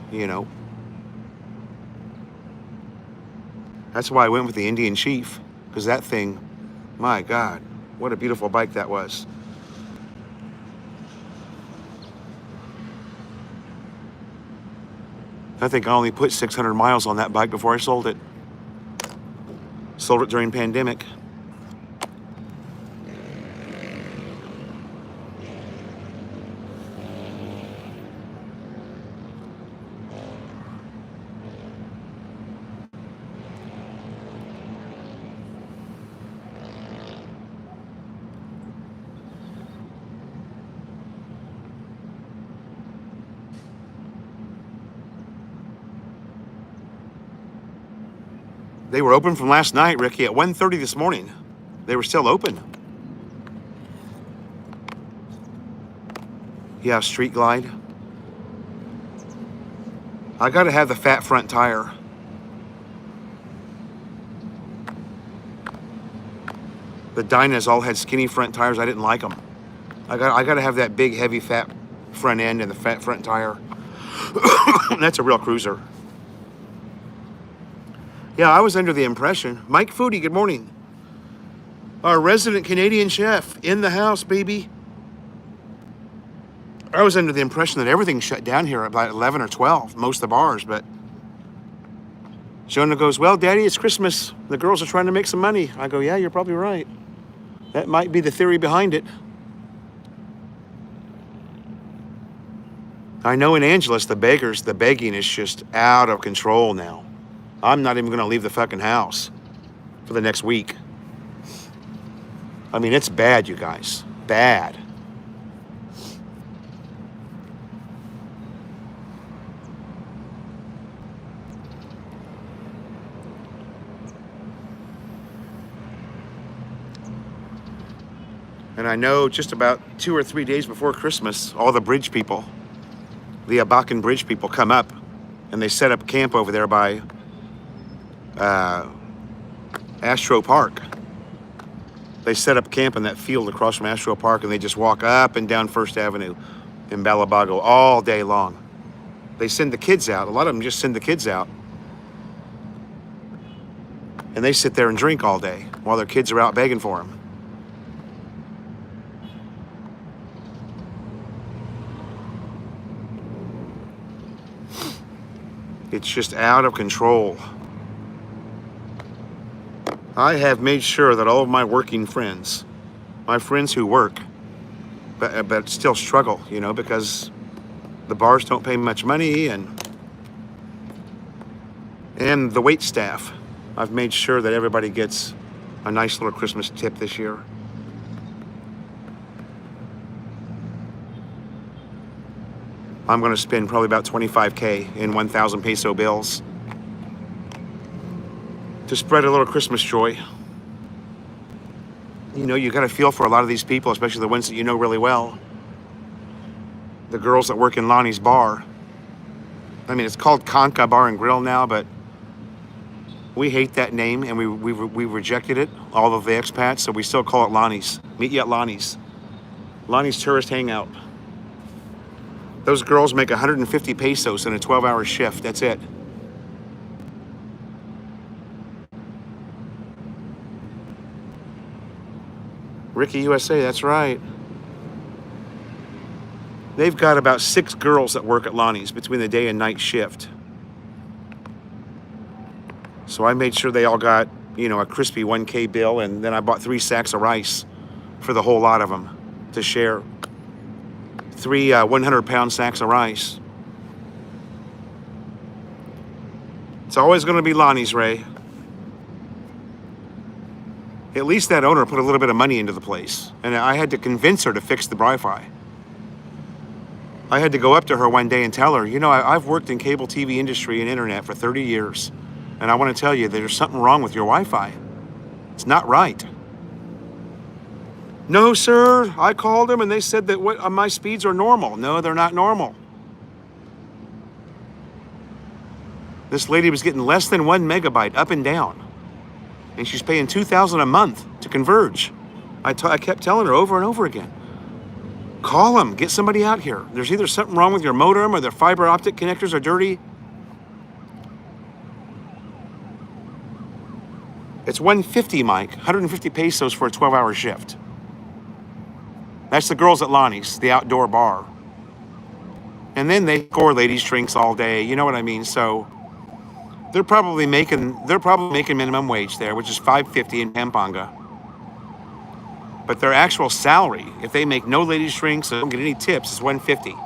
That's why I went with the Indian Chief, because that thing, my God, what a beautiful bike that was. I think I only put 600 miles on that bike before I sold it. Sold it during pandemic. They were open from last night, Ricky, at 1:30 this morning. They were still open. Yeah, Street Glide. I gotta have the fat front tire. The Dynas all had skinny front tires. I didn't like them. I gotta have that big, heavy, fat front end and the fat front tire. That's a real cruiser. Yeah, I was under the impression. Mike Foodie, good morning. Our resident Canadian chef in the house, baby. I was under the impression that everything shut down here at about 11 or 12, most of the bars, but Jonah goes, well, Daddy, it's Christmas. The girls are trying to make some money. I go, yeah, you're probably right. That might be the theory behind it. I know in Angeles, the begging is just out of control now. I'm not even going to leave the fucking house for the next week. I mean, it's bad, you guys. Bad. And I know just about 2 or 3 days before Christmas, all the bridge people, the Abacan bridge people come up and they set up camp over there by Astro Park. They set up camp in that field across from Astro Park and they just walk up and down First Avenue in Balabago all day long. They send the kids out. A lot of them just send the kids out. And they sit there and drink all day while their kids are out begging for them. It's just out of control. I have made sure that all of my working friends, my friends who work, but still struggle, you know, because the bars don't pay much money and the wait staff, I've made sure that everybody gets a nice little Christmas tip this year. I'm going to spend probably about 25K in 1,000 peso bills to spread a little Christmas joy. You know, you got to feel for a lot of these people, especially the ones that you know really well. The girls that work in Lonnie's bar. I mean, it's called Conca Bar and Grill now, but we hate that name and we rejected it, all of the expats, so we still call it Lonnie's. Meet you at Lonnie's. Lonnie's Tourist Hangout. Those girls make 150 pesos in a 12-hour shift. That's it. Ricky USA, that's right. They've got about 6 girls that work at Lonnie's between the day and night shift. So I made sure they all got, you know, a crispy 1K bill, and then I bought 3 sacks of rice for the whole lot of them to share. 3 100-pound sacks of rice. It's always going to be Lonnie's, Ray. At least that owner put a little bit of money into the place, and I had to convince her to fix the Wi-Fi. I had to go up to her one day and tell her, you know, I've worked in cable TV industry and internet for 30 years, and I want to tell you that there's something wrong with your Wi-Fi. It's not right. No, sir, I called them and they said that my speeds are normal. No, they're not normal. This lady was getting less than 1 megabyte up and down. And she's paying $2,000 a month to converge. I kept telling her over and over again, call them, get somebody out here. There's either something wrong with your modem or their fiber optic connectors are dirty. It's 150, Mike, 150 pesos for a 12-hour shift. That's the girls at Lonnie's, the outdoor bar. And then they score ladies' drinks all day, you know what I mean? So they're probably making minimum wage there, which is $5.50 in Pampanga. But their actual salary, if they make no ladies' drinks and don't get any tips, is $150.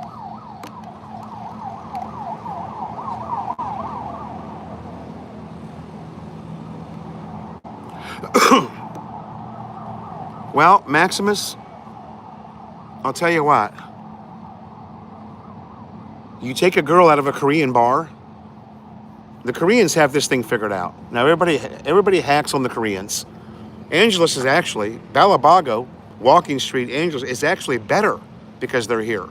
Well, Maximus, I'll tell you what. You take a girl out of a Korean bar. The Koreans have this thing figured out. Now everybody hacks on the Koreans. Angeles is actually, Balabago, Walking Street, Angeles is actually better because they're here.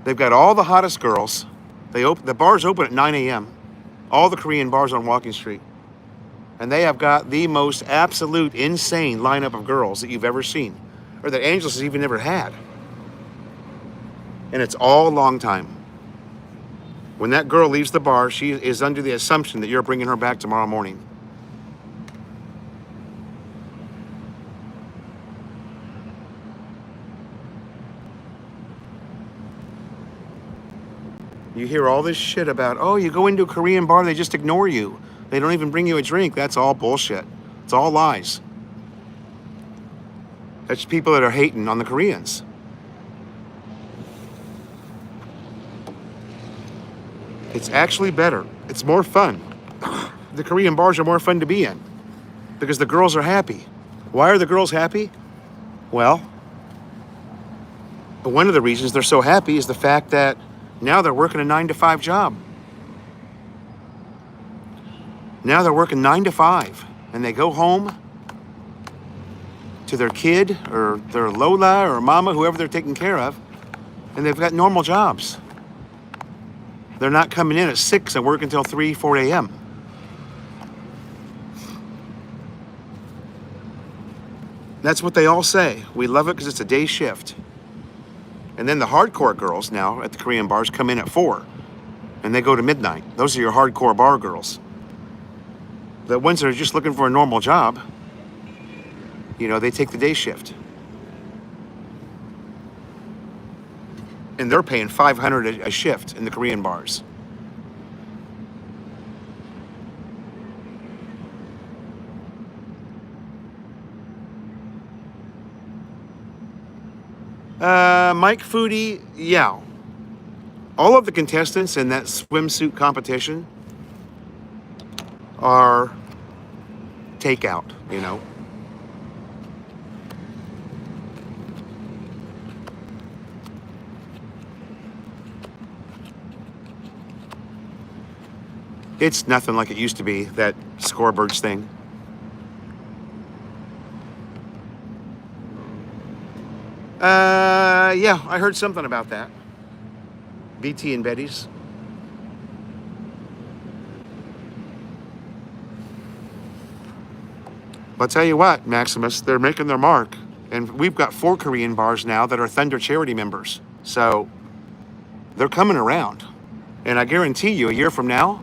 They've got all the hottest girls. The bars open at 9 a.m. All the Korean bars on Walking Street. And they have got the most absolute insane lineup of girls that you've ever seen, or that Angeles has even ever had. And it's all long time. When that girl leaves the bar, she is under the assumption that you're bringing her back tomorrow morning. You hear all this shit about, oh, you go into a Korean bar, they just ignore you. They don't even bring you a drink. That's all bullshit. It's all lies. That's people that are hating on the Koreans. It's actually better. It's more fun. The Korean bars are more fun to be in because the girls are happy. Why are the girls happy? Well, one of the reasons they're so happy is the fact that now they're working a 9-to-5 job. Now they're working 9 to 5 and they go home to their kid or their Lola or mama, whoever they're taking care of, and they've got normal jobs. They're not coming in at 6 and working until 3, 4 a.m. That's what they all say. We love it because it's a day shift. And then the hardcore girls now at the Korean bars come in at 4 and they go to midnight. Those are your hardcore bar girls. The ones that are just looking for a normal job, you know, they take the day shift. And they're paying $500 a shift in the Korean bars. Mike Foodie, yeah. All of the contestants in that swimsuit competition are takeout, you know. It's nothing like it used to be, that scoreboards thing. Yeah, I heard something about that. BT and Betty's. But I'll tell you what, Maximus, they're making their mark. And we've got 4 Korean bars now that are Thunder charity members. So they're coming around. And I guarantee you, a year from now,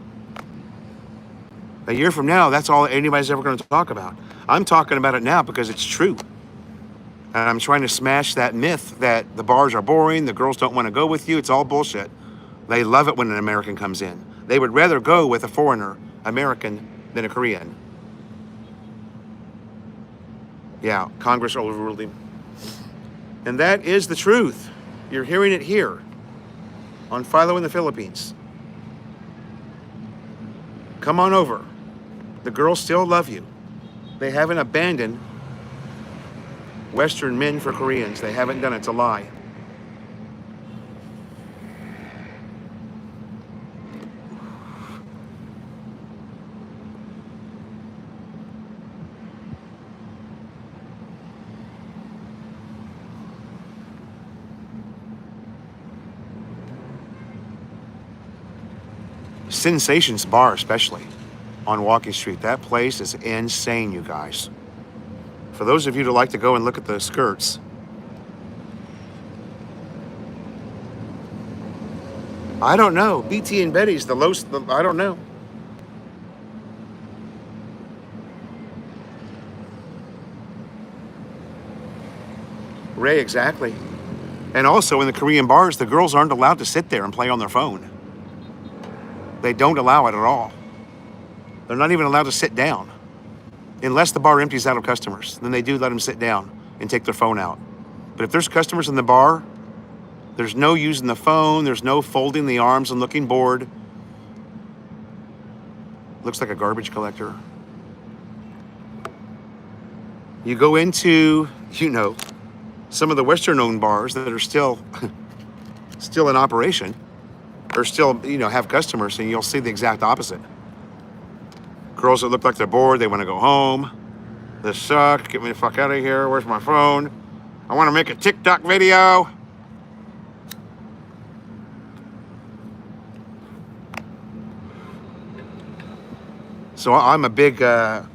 that's all anybody's ever going to talk about. I'm talking about it now because it's true. And I'm trying to smash that myth that the bars are boring, the girls don't want to go with you. It's all bullshit. They love it when an American comes in. They would rather go with a foreigner, American, than a Korean. Yeah, Congress overruled him. And that is the truth. You're hearing it here on Philo in the Philippines. Come on over. The girls still love you. They haven't abandoned Western men for Koreans. They haven't done it. It's a lie. Sensations Bar, especially on Walking Street. That place is insane, you guys. For those of you that like to go and look at the skirts, I don't know. BT and Betty's, I don't know. Ray, exactly. And also in the Korean bars, the girls aren't allowed to sit there and play on their phone. They don't allow it at all. They're not even allowed to sit down. Unless the bar empties out of customers, then they do let them sit down and take their phone out. But if there's customers in the bar, there's no using the phone, there's no folding the arms and looking bored. Looks like a garbage collector. You go into, you know, some of the Western-owned bars that are still in operation, or still, you know, have customers, and you'll see the exact opposite. Girls that look like they're bored, they want to go home. This sucks, get me the fuck out of here, where's my phone? I want to make a TikTok video. So I'm a big fan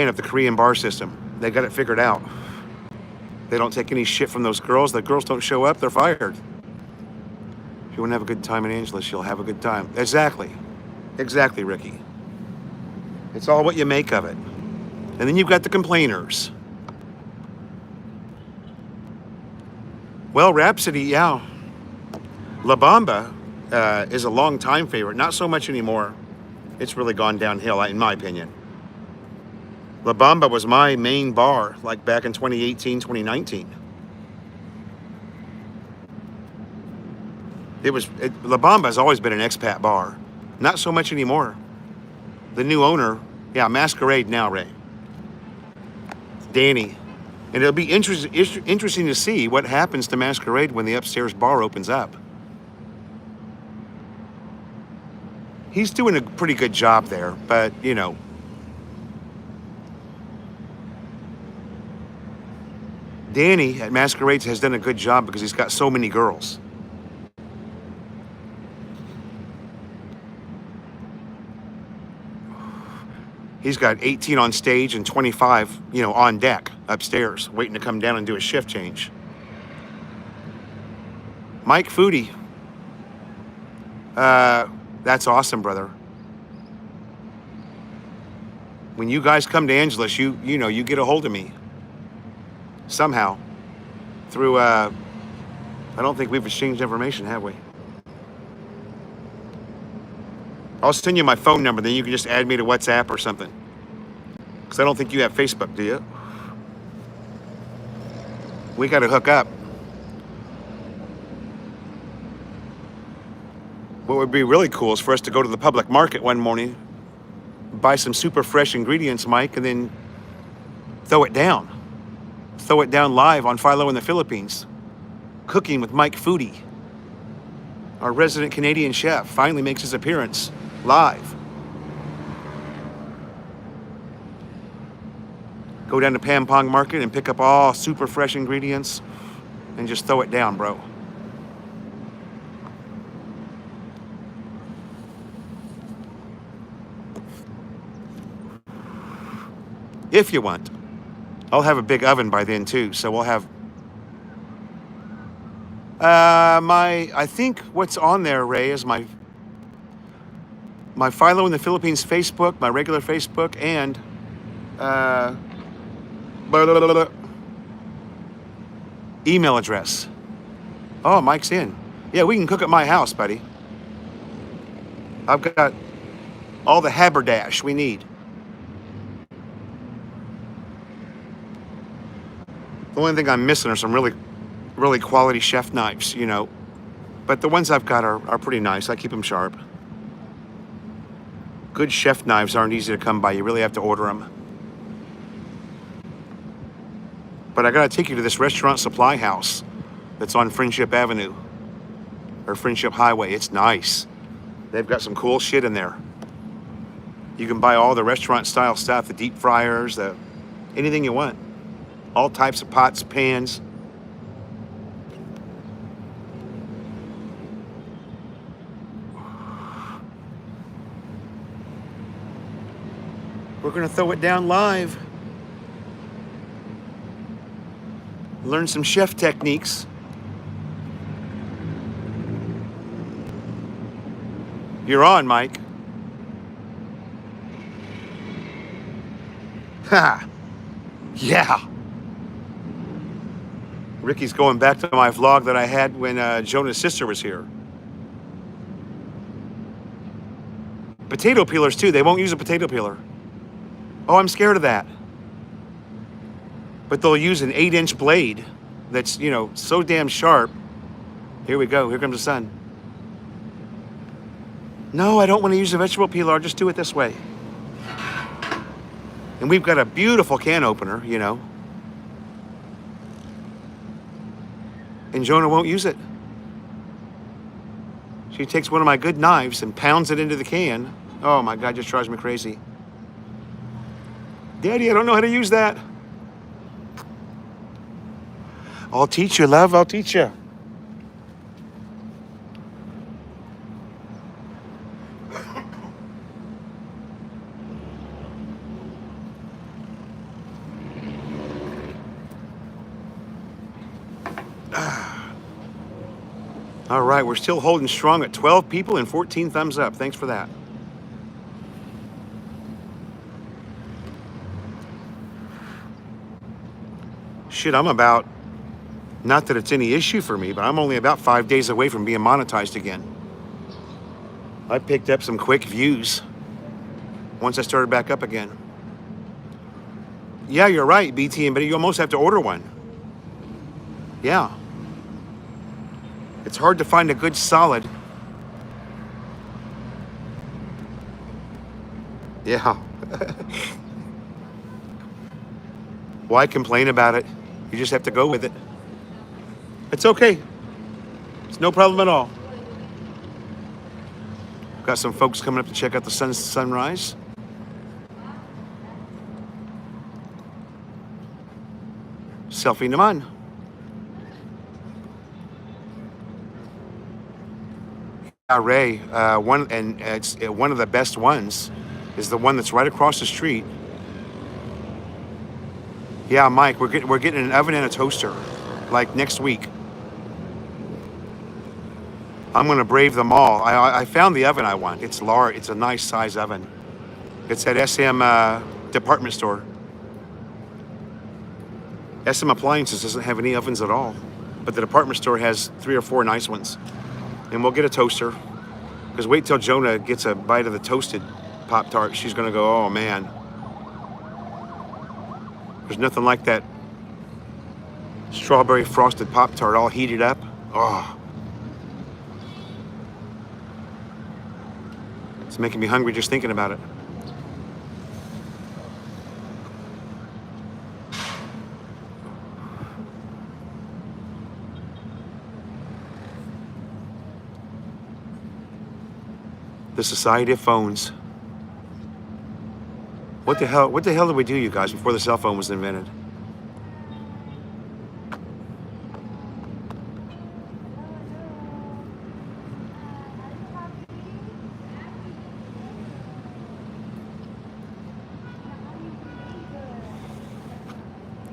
of the Korean bar system. They got it figured out. They don't take any shit from those girls. The girls don't show up, they're fired. If you want to have a good time in Angeles, you'll have a good time. Exactly. Exactly, Ricky. It's all what you make of it. And then you've got the complainers. Well, Rhapsody, yeah. La Bamba is a long-time favorite. Not so much anymore. It's really gone downhill, in my opinion. La Bamba was my main bar, like back in 2018, 2019. La Bamba has always been an expat bar. Not so much anymore. The new owner, yeah, Masquerade now, Ray. Danny. And it'll be interesting to see what happens to Masquerade when the upstairs bar opens up. He's doing a pretty good job there, but, you know. Danny at Masquerades has done a good job because he's got so many girls. He's got 18 on stage and 25, on deck upstairs, waiting to come down and do a shift change. Mike Foodie. That's awesome, brother. When you guys come to Angeles, you get a hold of me. Somehow. Through, I don't think we've exchanged information, have we? I'll send you my phone number, then you can just add me to WhatsApp or something. Because I don't think you have Facebook, do you? We got to hook up. What would be really cool is for us to go to the public market one morning, buy some super fresh ingredients, Mike, and then throw it down. Throw it down live on Philo in the Philippines. Cooking with Mike Foodie. Our resident Canadian chef finally makes his appearance live. Go down to Pampong Market and pick up all super fresh ingredients and just throw it down, bro. If you want. I'll have a big oven by then too, so we'll have I think what's on there, Ray, is my Philo in the Philippines Facebook, my regular Facebook, and email address. Oh, Mike's in. Yeah, we can cook at my house, buddy. I've got all the haberdash we need. The only thing I'm missing are some really quality chef knives, But the ones I've got are pretty nice. I keep them sharp. Good chef knives aren't easy to come by. You really have to order them. But I gotta take you to this restaurant supply house that's on Friendship Avenue or Friendship Highway. It's nice. They've got some cool shit in there. You can buy all the restaurant style stuff, the deep fryers, anything you want. All types of pots, pans. We're gonna throw it down live. Learn some chef techniques. You're on, Mike. Ha! Yeah. Ricky's going back to my vlog that I had when Jonah's sister was here. Potato peelers too. They won't use a potato peeler. Oh, I'm scared of that. But they'll use an 8-inch blade that's, so damn sharp. Here we go. Here comes the sun. No, I don't want to use a vegetable peeler. I'll just do it this way. And we've got a beautiful can opener, And Jonah won't use it. She takes one of my good knives and pounds it into the can. Oh my God, just drives me crazy. Daddy, I don't know how to use that. I'll teach you, love, I'll teach you. All right, we're still holding strong at 12 people and 14 thumbs up. Thanks for that. Shit, I'm about, not that it's any issue for me, but I'm only about 5 days away from being monetized again. I picked up some quick views once I started back up again. Yeah, you're right, BT, but you almost have to order one. Yeah. It's hard to find a good solid. Yeah. Why complain about it? You just have to go with it. It's okay. It's no problem at all. Got some folks coming up to check out the sunrise. Selfie naman. Ray, it's one of the best ones is the one that's right across the street. Yeah, Mike, we're getting an oven and a toaster, like next week. I'm gonna brave them all. I found the oven I want. It's large. It's a nice size oven. It's at SM department store. SM Appliances doesn't have any ovens at all, but the department store has 3 or 4 nice ones. And we'll get a toaster. Because wait till Jonah gets a bite of the toasted Pop-Tart. She's gonna go, oh man. There's nothing like that strawberry frosted Pop-Tart all heated up. Oh. It's making me hungry just thinking about it. The Society of Phones. What the hell did we do, you guys, before the cell phone was invented?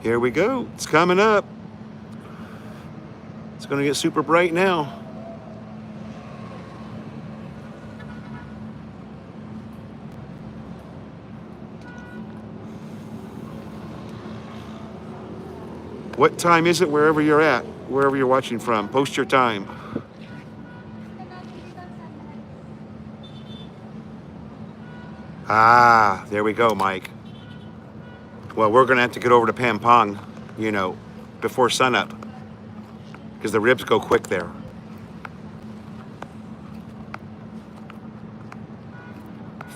Here we go. It's coming up. It's gonna get super bright now. What time is it wherever you're at, wherever you're watching from? Post your time. Ah, there we go, Mike. Well, we're gonna have to get over to Pampang, you know, before sunup, because the ribs go quick there.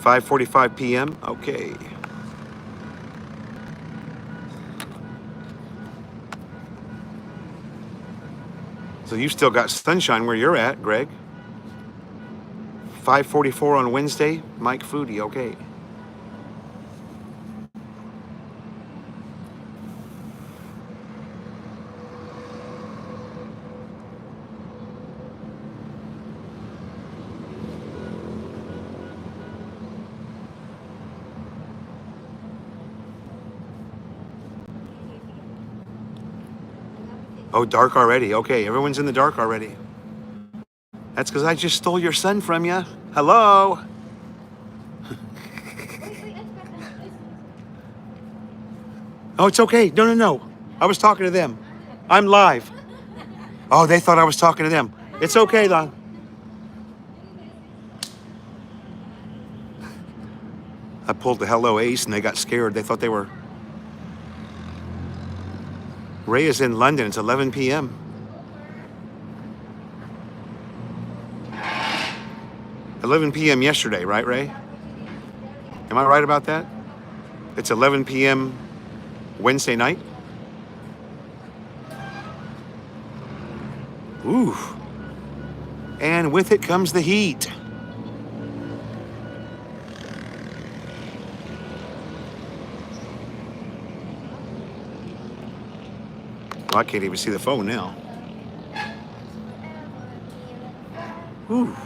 $5:45 p.m. Okay. So you still got sunshine where you're at, Greg. 5:44 on Wednesday, Mike Foodie, okay. Oh, dark already. Okay, everyone's in the dark already. That's because I just stole your son from you. Hello? Oh, it's okay. No. I was talking to them. I'm live. Oh, they thought I was talking to them. It's okay, Don. I pulled the hello ace and they got scared. They thought they were... Ray is in London. It's 11 p.m. 11 p.m. yesterday, right, Ray? Am I right about that? It's 11 p.m. Wednesday night? Ooh. And with it comes the heat. Well, I can't even see the phone now. Ooh.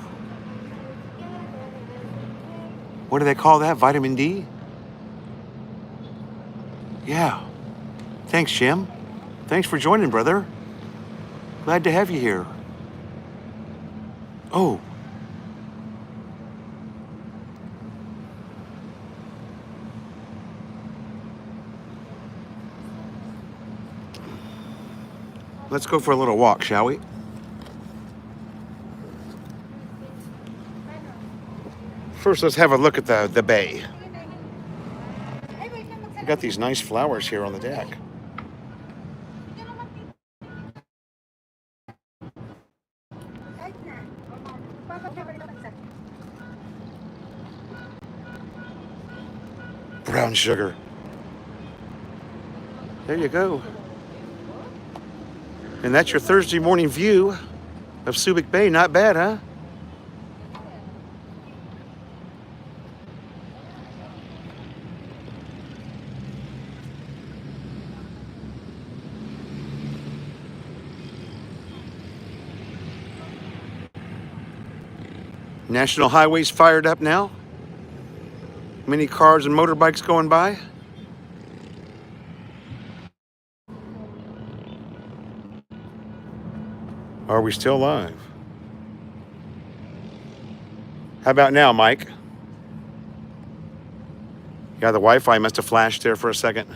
What do they call that? Vitamin D? Yeah. Thanks, Jim. Thanks for joining, brother. Glad to have you here. Oh. Let's go for a little walk, shall we? First, let's have a look at the bay. We got these nice flowers here on the deck. Brown sugar. There you go. And that's your Thursday morning view of Subic Bay. Not bad, huh? National highways fired up now. Many cars and motorbikes going by. Are we still live? How about now, Mike? Yeah, the Wi-Fi must have flashed there for a second.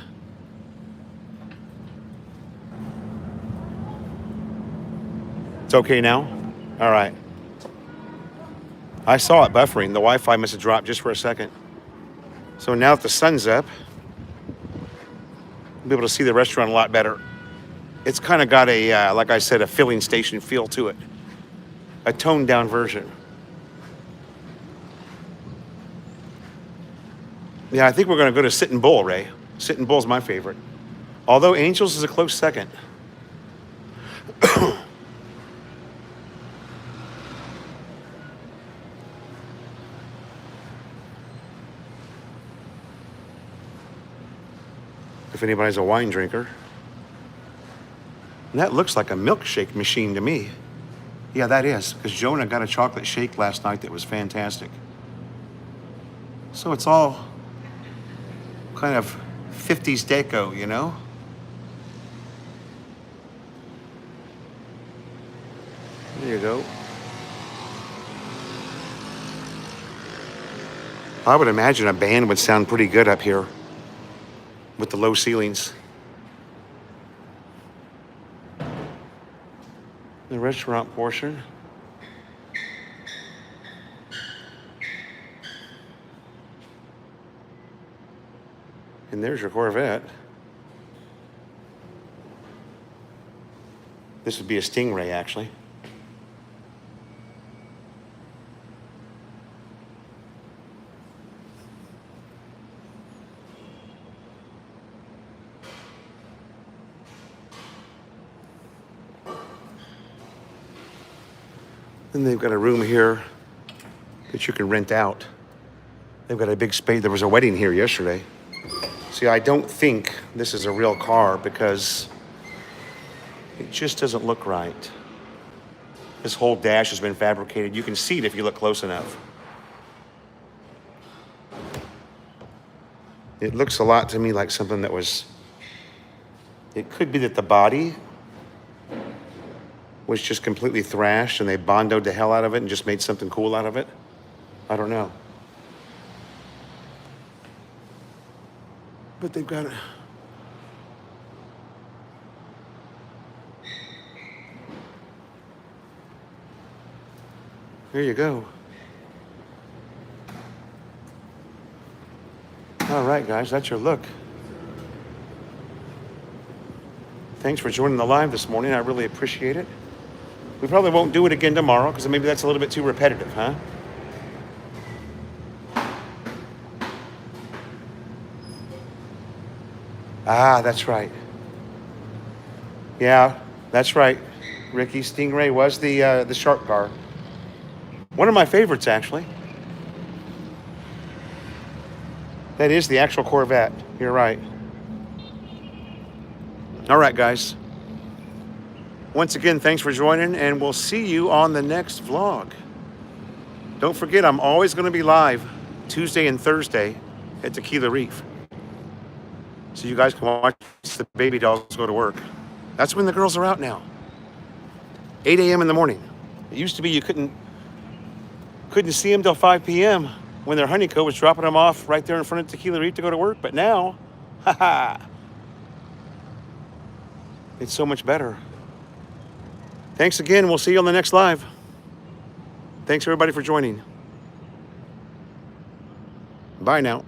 It's okay now? All right. I saw it buffering. The Wi-Fi must have dropped just for a second. So now that the sun's up, I'll be able to see the restaurant a lot better. It's kind of got a, like I said, a filling station feel to it. A toned down version. Yeah, I think we're going to go to Sitting Bull, Ray. Sitting Bull's my favorite. Although Angels is a close second. If anybody's a wine drinker. And that looks like a milkshake machine to me. Yeah, that is, because Jonah got a chocolate shake last night that was fantastic. So it's all kind of 50s deco, you know? There you go. I would imagine a band would sound pretty good up here with the low ceilings. The restaurant portion. And there's your Corvette. This would be a Stingray, actually. Then they've got a room here that you can rent out. They've got a big space. There was a wedding here yesterday. See, I don't think this is a real car because it just doesn't look right. This whole dash has been fabricated. You can see it if you look close enough. It looks a lot to me like something that was, it could be that the body was just completely thrashed and they bondoed the hell out of it and just made something cool out of it. I don't know. But they've got it. There you go. All right, guys, that's your look. Thanks for joining the live this morning. I really appreciate it. We probably won't do it again tomorrow because maybe that's a little bit too repetitive, huh? Ah, that's right. Yeah, that's right. Ricky, Stingray was the shark car. One of my favorites, actually. That is the actual Corvette. You're right. All right, guys. Once again, thanks for joining, and we'll see you on the next vlog. Don't forget, I'm always going to be live Tuesday and Thursday at Tequila Reef. So you guys can watch the baby dolls go to work. That's when the girls are out now. 8 a.m. in the morning. It used to be you couldn't Couldn't see them till 5 p.m. when their honeycomb was dropping them off right there in front of Tequila Reef to go to work. But now, haha, it's so much better. Thanks again. We'll see you on the next live. Thanks everybody for joining. Bye now.